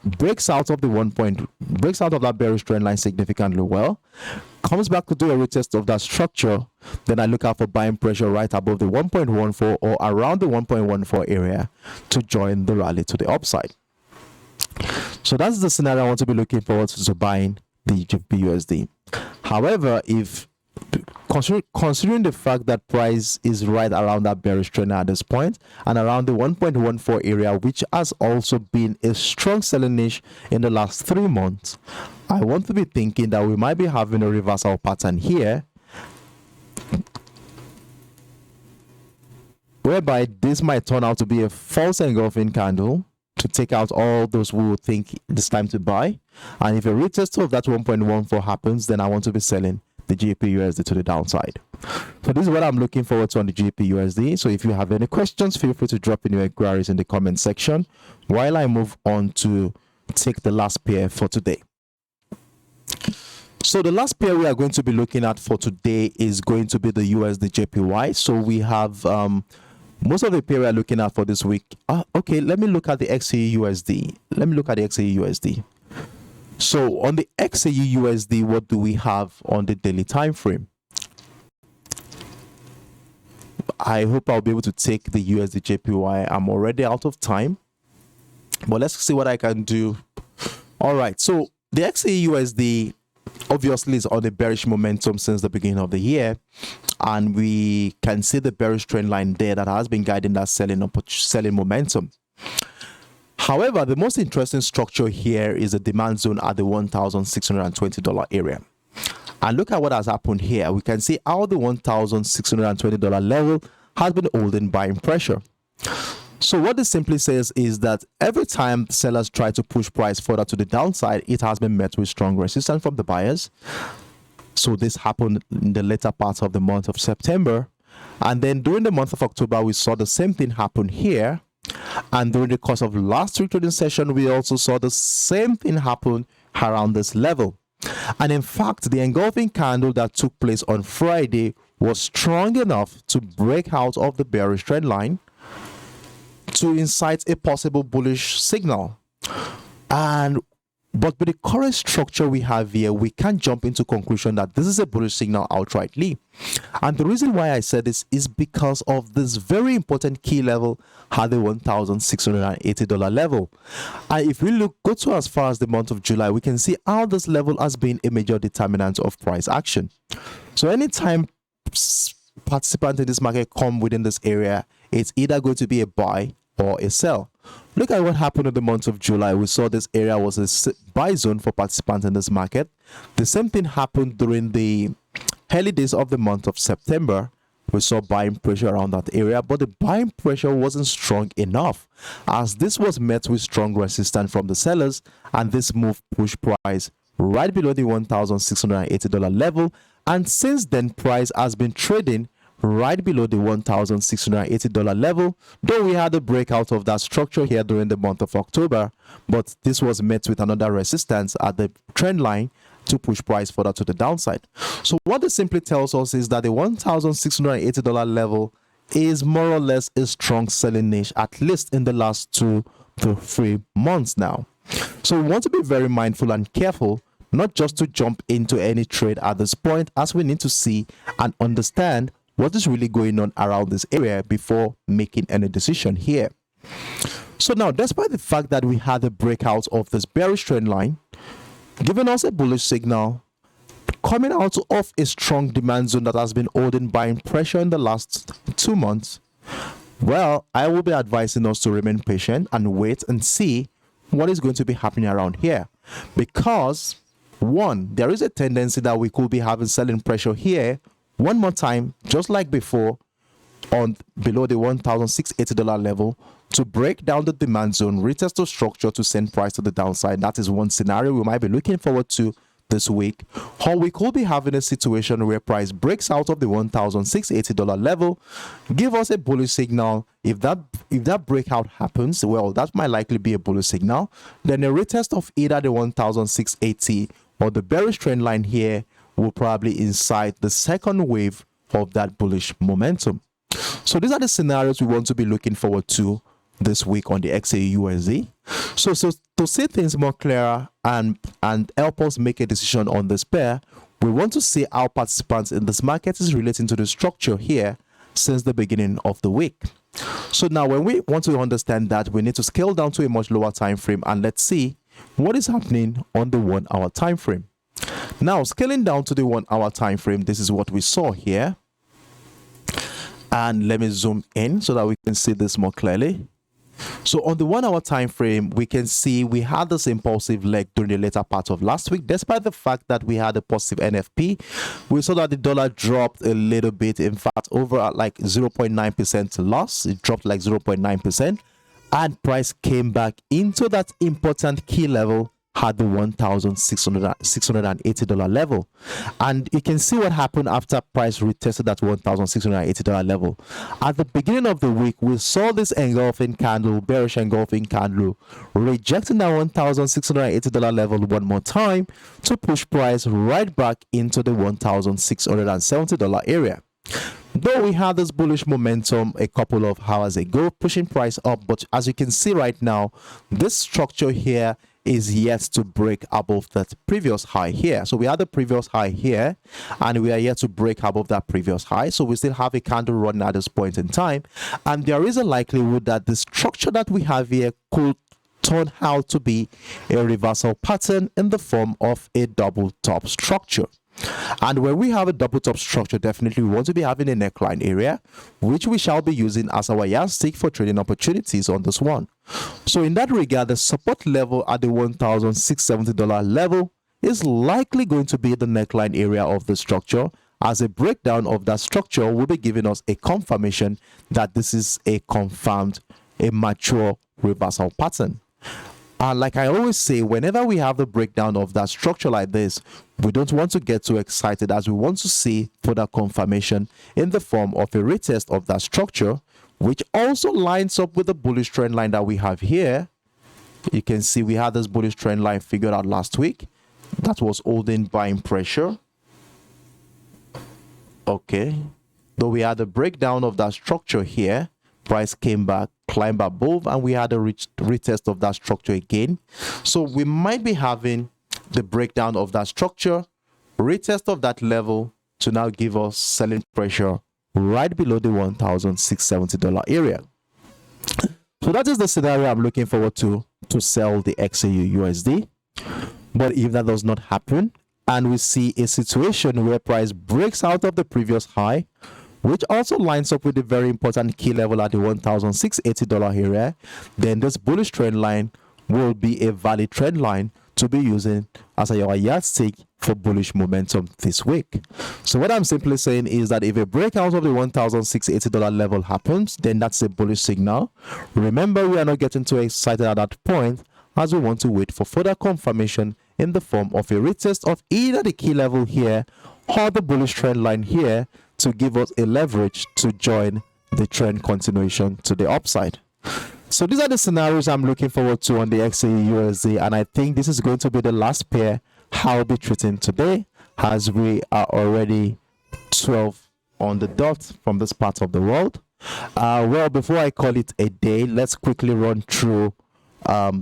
breaks out of the breaks out of that bearish trend line significantly well, comes back to do a retest of that structure. Then I look out for buying pressure right above the 1.14 or around the 1.14 area to join the rally to the upside. So that's the scenario I want to be looking forward to buying the GBPUSD. However, if considering the fact that price is right around that bearish trend at this point and around the 1.14 area, which has also been a strong selling niche in the last 3 months, I want to be thinking that we might be having a reversal pattern here, whereby this might turn out to be a false engulfing candle to take out all those who think it's time to buy. And if a retest of that 1.14 happens, then I want to be selling the GBPUSD to the downside. So this is what I'm looking forward to on the GBPUSD. So if you have any questions, feel free to drop in your inquiries in the comment section while I move on to take the last pair for today. So the last pair we are going to be looking at for today is going to be the USD JPY. So we have most of the pair we are looking at for this week. Okay, let me look at the XAUUSD. So on the XAUUSD, what do we have on the daily time frame? I hope I'll be able to take the USD JPY. I'm already out of time, but let's see what I can do. All right, so the XAUUSD obviously is on a bearish momentum since the beginning of the year, and we can see the bearish trend line there that has been guiding that selling momentum. However, the most interesting structure here is the demand zone at the $1,620 area. And look at what has happened here. We can see how the $1,620 level has been holding buying pressure. So what this simply says is that every time sellers try to push price further to the downside, it has been met with strong resistance from the buyers. So this happened in the later part of the month of September. And then during the month of October, we saw the same thing happen here. And during the course of last week trading session, we also saw the same thing happen around this level. And in fact, the engulfing candle that took place on Friday was strong enough to break out of the bearish trend line to incite a possible bullish signal. But with the current structure we have here, we can't jump into conclusion that this is a bullish signal outrightly. And the reason why I said this is because of this very important key level at the $1,680 level. And if we go to as far as the month of July, we can see how this level has been a major determinant of price action. So anytime participants in this market come within this area, it's either going to be a buy or a sell. Look at what happened in the month of July. We saw this area was a buy zone for participants in this market. The same thing happened during the early days of the month of September. We saw buying pressure around that area, but the buying pressure wasn't strong enough as this was met with strong resistance from the sellers, and this move pushed price right below the $1,680 level. And since then, price has been trading right below the $1,680 level, though we had a breakout of that structure here during the month of October, but this was met with another resistance at the trend line to push price further to the downside. So what this simply tells us is that the $1,680 level is more or less a strong selling niche, at least in the last 2 to 3 months now. So we want to be very mindful and careful not just to jump into any trade at this point, as we need to see and understand what is really going on around this area before making any decision here. So now, despite the fact that we had a breakout of this bearish trend line, giving us a bullish signal, coming out of a strong demand zone that has been holding buying pressure in the last 2 months, well, I will be advising us to remain patient and wait and see what is going to be happening around here. Because, one, there is a tendency that we could be having selling pressure here one more time, just like before, on below the $1,680 level to break down the demand zone, retest the structure to send price to the downside. That is one scenario we might be looking forward to this week. Or we could be having a situation where price breaks out of the $1,680 level, give us a bullish signal. If that breakout happens, well, that might likely be a bullish signal. Then a retest of either the $1,680 or the bearish trend line here will probably incite the second wave of that bullish momentum. So these are the scenarios we want to be looking forward to this week on the XAUUSD. So to see things more clearer and help us make a decision on this pair, we want to see how participants in this market is relating to the structure here since the beginning of the week. So now when we want to understand that, we need to scale down to a much lower time frame, and let's see what is happening on the 1 hour time frame. Now, scaling down to the 1 hour time frame, this is what we saw here. And let me zoom in so that we can see this more clearly. So on the 1 hour time frame, we can see we had this impulsive leg during the later part of last week. Despite the fact that we had a positive NFP, we saw that the dollar dropped a little bit. In fact, over like 0.9% loss. It dropped like 0.9%. And price came back into that important key level at the $1,680 level. And you can see what happened after price retested that $1,680 level. At the beginning of the week, we saw this engulfing candle, bearish engulfing candle, rejecting that $1,680 level one more time to push price right back into the $1,670 area. Though we had this bullish momentum a couple of hours ago, pushing price up, but as you can see right now, this structure here is yet to break above that previous high here. So we had the previous high here, and we are yet to break above that previous high. So we still have a candle running at this point in time, and there is a likelihood that the structure that we have here could turn out to be a reversal pattern in the form of a double top structure. And when we have a double top structure, definitely we want to be having a neckline area, which we shall be using as our yardstick for trading opportunities on this one. So in that regard, the support level at the $1,670 level is likely going to be the neckline area of the structure, as a breakdown of that structure will be giving us a confirmation that this is a confirmed, a mature reversal pattern. And like I always say, whenever we have the breakdown of that structure like this, we don't want to get too excited, as we want to see further confirmation in the form of a retest of that structure, which also lines up with the bullish trend line that we have here. You can see we had this bullish trend line figured out last week. That was holding buying pressure. Okay. Though we had a breakdown of that structure here, price came back, climbed above, and we had a retest of that structure again. So we might be having the breakdown of that structure, retest of that level to now give us selling pressure right below the $1,670 area. So that is the scenario I'm looking forward to sell the XAUUSD. But if that does not happen, and we see a situation where price breaks out of the previous high, which also lines up with the very important key level at the $1,680 area, then this bullish trend line will be a valid trend line to be using as a yardstick for bullish momentum this week. So what I'm simply saying is that if a breakout of the $1,680 level happens, then that's a bullish signal. Remember, we are not getting too excited at that point, as we want to wait for further confirmation in the form of a retest of either the key level here or the bullish trend line here to give us a leverage to join the trend continuation to the upside. So these are the scenarios I'm looking forward to on the XAUUSD, and I think this is going to be the last pair I'll be treating today, as we are already 12 on the dot from this part of the world. Well, before I call it a day, let's quickly run through all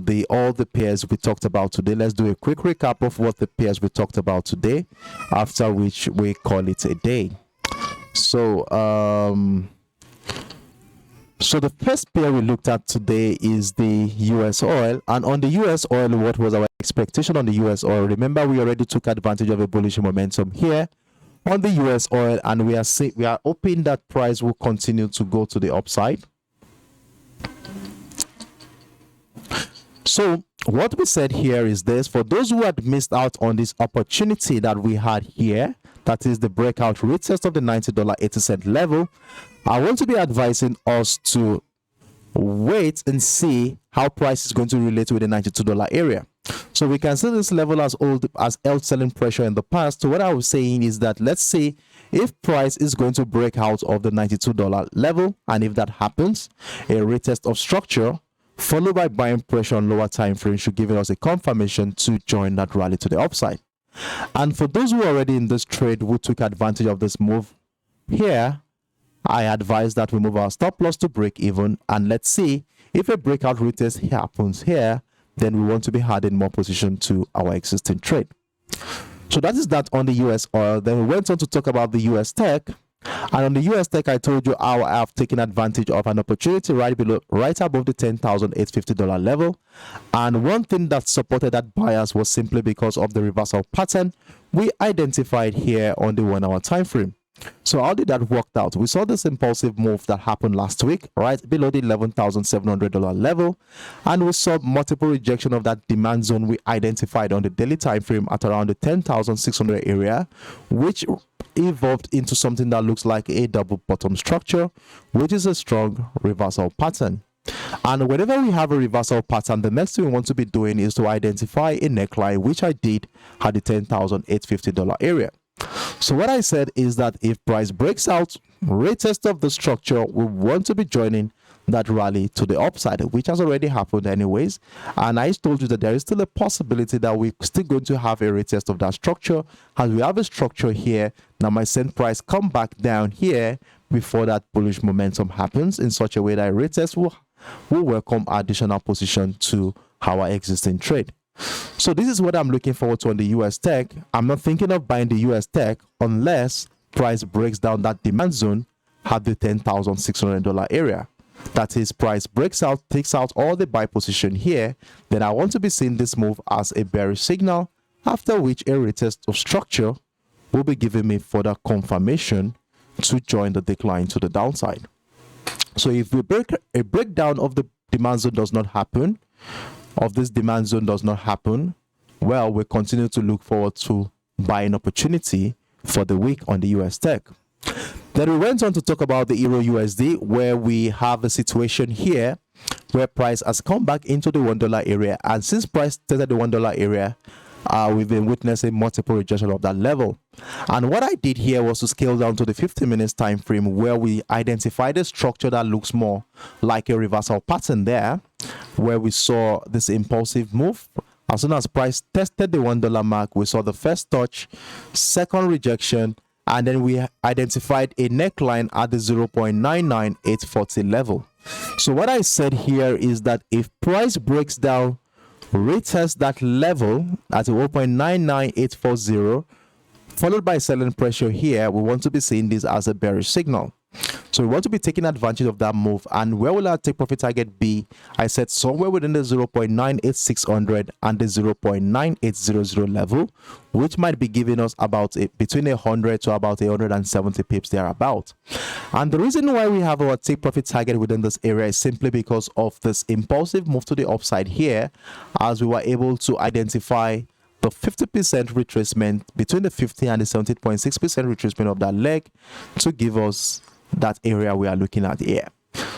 the pairs we talked about today. Let's do a quick recap of what the pairs we talked about today, after which we call it a day. So the first pair we looked at today is the US oil, and on the US oil, what was our expectation on the US oil? Remember, we already took advantage of a bullish momentum here on the US oil, and we are hoping that price will continue to go to the upside. So what we said here is this: for those who had missed out on this opportunity that we had here, that is the breakout retest of the $90.80 level, I want to be advising us to wait and see how price is going to relate with the $92 area. So we can see this level as held selling pressure in the past. So what I was saying is that let's see if price is going to break out of the $92 level, and if that happens, a retest of structure followed by buying pressure on lower time frame should give us a confirmation to join that rally to the upside. And for those who are already in this trade, who took advantage of this move here, I advise that we move our stop loss to break even, and let's see if a breakout retest happens here, then we want to be adding more position to our existing trade. So that is that on the US oil. Then we went on to talk about the US tech. And on the US tech, I told you how I have taken advantage of an opportunity right above the $10,850 level. And one thing that supported that bias was simply because of the reversal pattern we identified here on the 1 hour time frame. So how did that work out? We saw this impulsive move that happened last week, right below the $11,700 level, and we saw multiple rejection of that demand zone we identified on the daily time frame at around the 10,600 area, which evolved into something that looks like a double bottom structure, which is a strong reversal pattern. And whenever we have a reversal pattern, the next thing we want to be doing is to identify a neckline, which I did at the $10,850 area. So what I said is that if price breaks out, retest of the structure, we want to be joining that rally to the upside, which has already happened anyways. And I told you that there is still a possibility that we're still going to have a retest of that structure, as we have a structure here. Now my send price come back down here before that bullish momentum happens in such a way that retest will welcome additional position to our existing trade. So this is what I'm looking forward to on the US tech. I'm not thinking of buying the US tech unless price breaks down that demand zone at the $10,600 area. That is, price breaks out, takes out all the buy position here, then I want to be seeing this move as a bearish signal, after which a retest of structure will be giving me further confirmation to join the decline to the downside. So if we a breakdown of the demand zone does not happen, well, we continue to look forward to buying opportunity for the week on the US tech. Then we went on to talk about the EURUSD, where we have a situation here where price has come back into the $1 area, and since price tested the $1 area, we've been witnessing multiple rejection of that level. And what I did here was to scale down to the 50 minutes time frame, where we identified a structure that looks more like a reversal pattern there, where we saw this impulsive move. As soon as price tested the $1 mark, we saw the first touch, second rejection, and then we identified a neckline at the 0.99840 level. So what I said here is that if price breaks down, retest that level at 0.99840, followed by selling pressure here, we want to be seeing this as a bearish signal. So we want to be taking advantage of that move. And where will our take profit target be? I said somewhere within the 0.98600 and the 0.9800 level, which might be giving us about between 100 to about 170 pips thereabout. And the reason why we have our take profit target within this area is simply because of this impulsive move to the upside here, as we were able to identify the 50% retracement between the 50 and the 17.6% retracement of that leg to give us that area we are looking at here.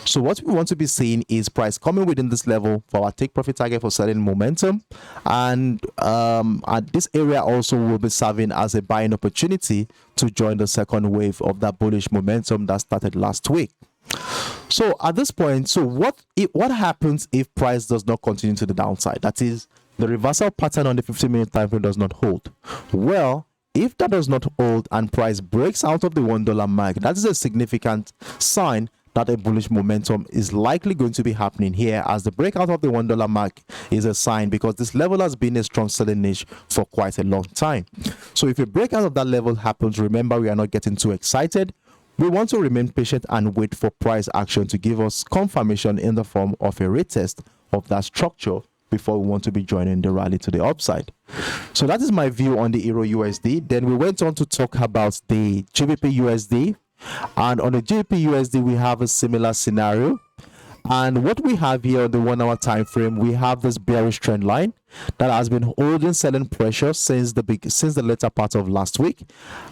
So what we want to be seeing is price coming within this level for our take profit target for selling momentum, and at this area also will be serving as a buying opportunity to join the second wave of that bullish momentum that started last week. So at this point, so what happens if price does not continue to the downside? That is, the reversal pattern on the 15-minute time frame does not hold. Well, if that does not hold and price breaks out of the $1 mark, that is a significant sign that a bullish momentum is likely going to be happening here, as the breakout of the $1 mark is a sign, because this level has been a strong selling niche for quite a long time. So if a breakout of that level happens, remember, we are not getting too excited. We want to remain patient and wait for price action to give us confirmation in the form of a retest of that structure before we want to be joining the rally to the upside. So that is my view on the EURUSD. Then we went on to talk about the GBPUSD, and on the GBPUSD we have a similar scenario. And what we have here on the 1 hour time frame, we have this bearish trend line that has been holding selling pressure since the later part of last week.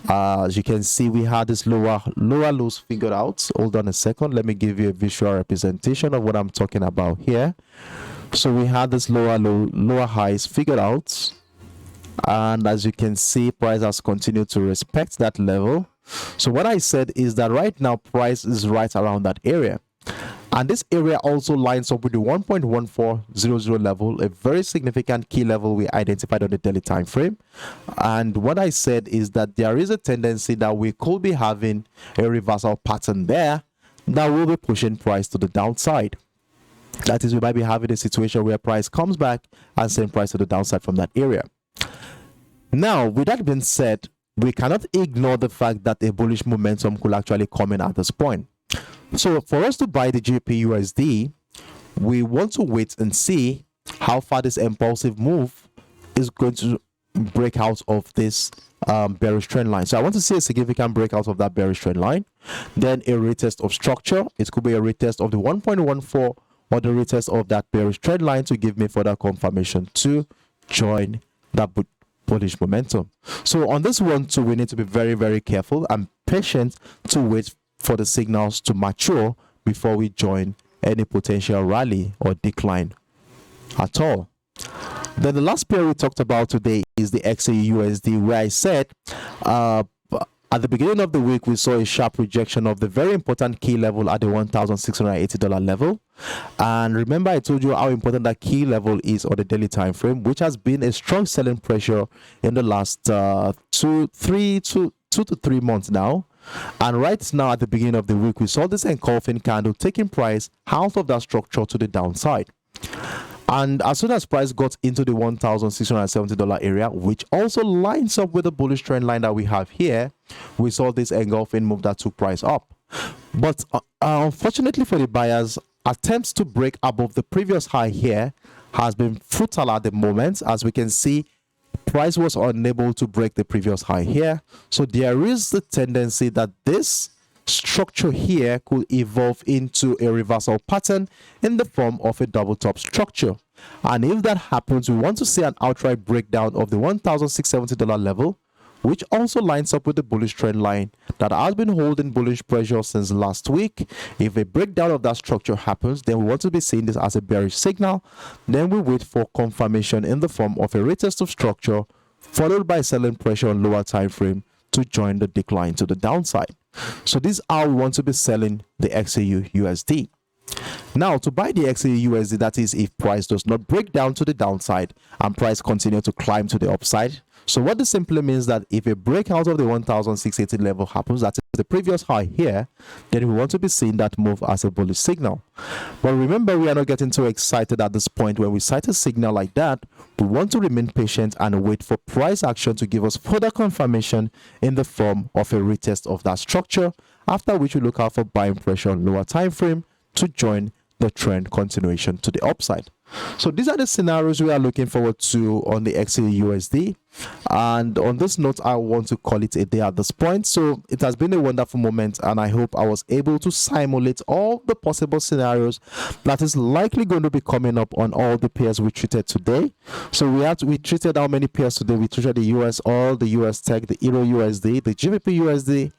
As you can see, we had this lower lows figured out. Hold on a second, let me give you a visual representation of what I'm talking about here. So we had this lower highs figured out, and as you can see, price has continued to respect that level. So what I said is that right now price is right around that area, and this area also lines up with the 1.1400 level, a very significant key level we identified on the daily time frame. And what I said is that there is a tendency that we could be having a reversal pattern there that will be pushing price to the downside. That is, we might be having a situation where price comes back and send price to the downside from that area. Now, with that being said, we cannot ignore the fact that a bullish momentum could actually come in at this point. So for us to buy the GBPUSD, we want to wait and see how far this impulsive move is going to break out of this bearish trend line. So I want to see a significant breakout of that bearish trend line, then a retest of structure. It could be a retest of the 1.14 or the retest of that bearish trend line to give me further confirmation to join that bullish momentum. So on this one too, we need to be very, very careful and patient to wait for the signals to mature before we join any potential rally or decline at all. Then the last pair we talked about today is the XAUUSD, where I said at the beginning of the week, we saw a sharp rejection of the very important key level at the $1,680 level. And remember, I told you how important that key level is on the daily time frame, which has been a strong selling pressure in the last 2 to 3 months now. And right now, at the beginning of the week, we saw this engulfing candle taking price out of that structure to the downside. And as soon as price got into the $1,670 area, which also lines up with the bullish trend line that we have here, we saw this engulfing move that took price up. But unfortunately for the buyers, attempts to break above the previous high here has been futile at the moment. As we can see, price was unable to break the previous high here. So there is the tendency that this structure here could evolve into a reversal pattern in the form of a double top structure. And if that happens, we want to see an outright breakdown of the $1,670 level, which also lines up with the bullish trend line that has been holding bullish pressure since last week. If a breakdown of that structure happens, then we want to be seeing this as a bearish signal. Then we wait for confirmation in the form of a retest of structure, followed by selling pressure on lower time frame to join the decline to the downside. So this is how we want to be selling the XAUUSD. Now, to buy the XAUUSD, that is if price does not break down to the downside and price continue to climb to the upside. So what this simply means that if a breakout of the 1,680 level happens, that is the previous high here, then we want to be seeing that move as a bullish signal. But remember, we are not getting too excited at this point. When we sight a signal like that, we want to remain patient and wait for price action to give us further confirmation in the form of a retest of that structure, after which we look out for buying pressure on lower time frame to join the trend continuation to the upside. So these are the scenarios we are looking forward to on the XAUUSD. And on this note, I want to call it a day at this point. So it has been a wonderful moment, and I hope I was able to simulate all the possible scenarios that is likely going to be coming up on all the pairs we treated today. So we treated how many pairs today? We treated the USOil, the US Tech, the EURUSD, the GBPUSD,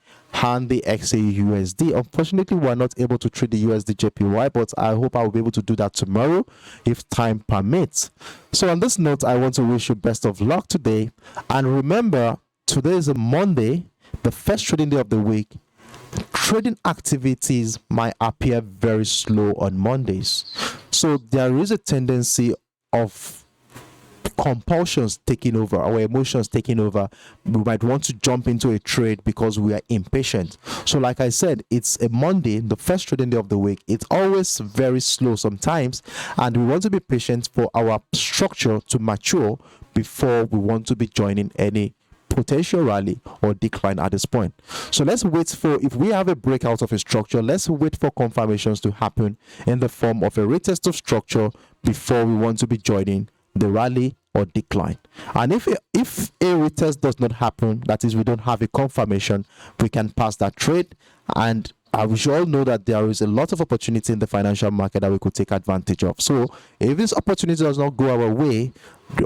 and the XAUUSD. Unfortunately, we are not able to trade the USD JPY, but I hope I will be able to do that tomorrow if time permits. So on this note, I want to wish you best of luck today. And remember, today is a Monday, the first trading day of the week. Trading activities might appear very slow on Mondays. So there is a tendency of compulsions taking over, our emotions taking over. We might want to jump into a trade because we are impatient. So like I said, it's a Monday, the first trading day of the week. It's always very slow sometimes, and we want to be patient for our structure to mature before we want to be joining any potential rally or decline at this point. So let's wait for, if we have a breakout of a structure, let's wait for confirmations to happen in the form of a retest of structure before we want to be joining the rally or decline. And if a retest does not happen, that is, we don't have a confirmation, we can pass that trade. And we should all know that there is a lot of opportunity in the financial market that we could take advantage of. So if this opportunity does not go our way,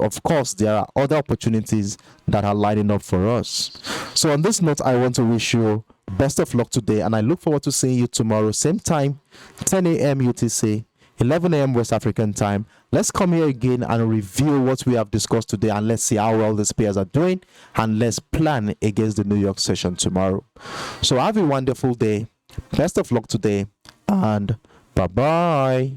of course there are other opportunities that are lining up for us. So on this note, I want to wish you best of luck today, and I look forward to seeing you tomorrow, same time, 10 a.m. UTC, 11 a.m. West African time. Let's come here again and review what we have discussed today, and let's see how well these pairs are doing, and let's plan against the New York session tomorrow. So have a wonderful day, best of luck today, and bye-bye.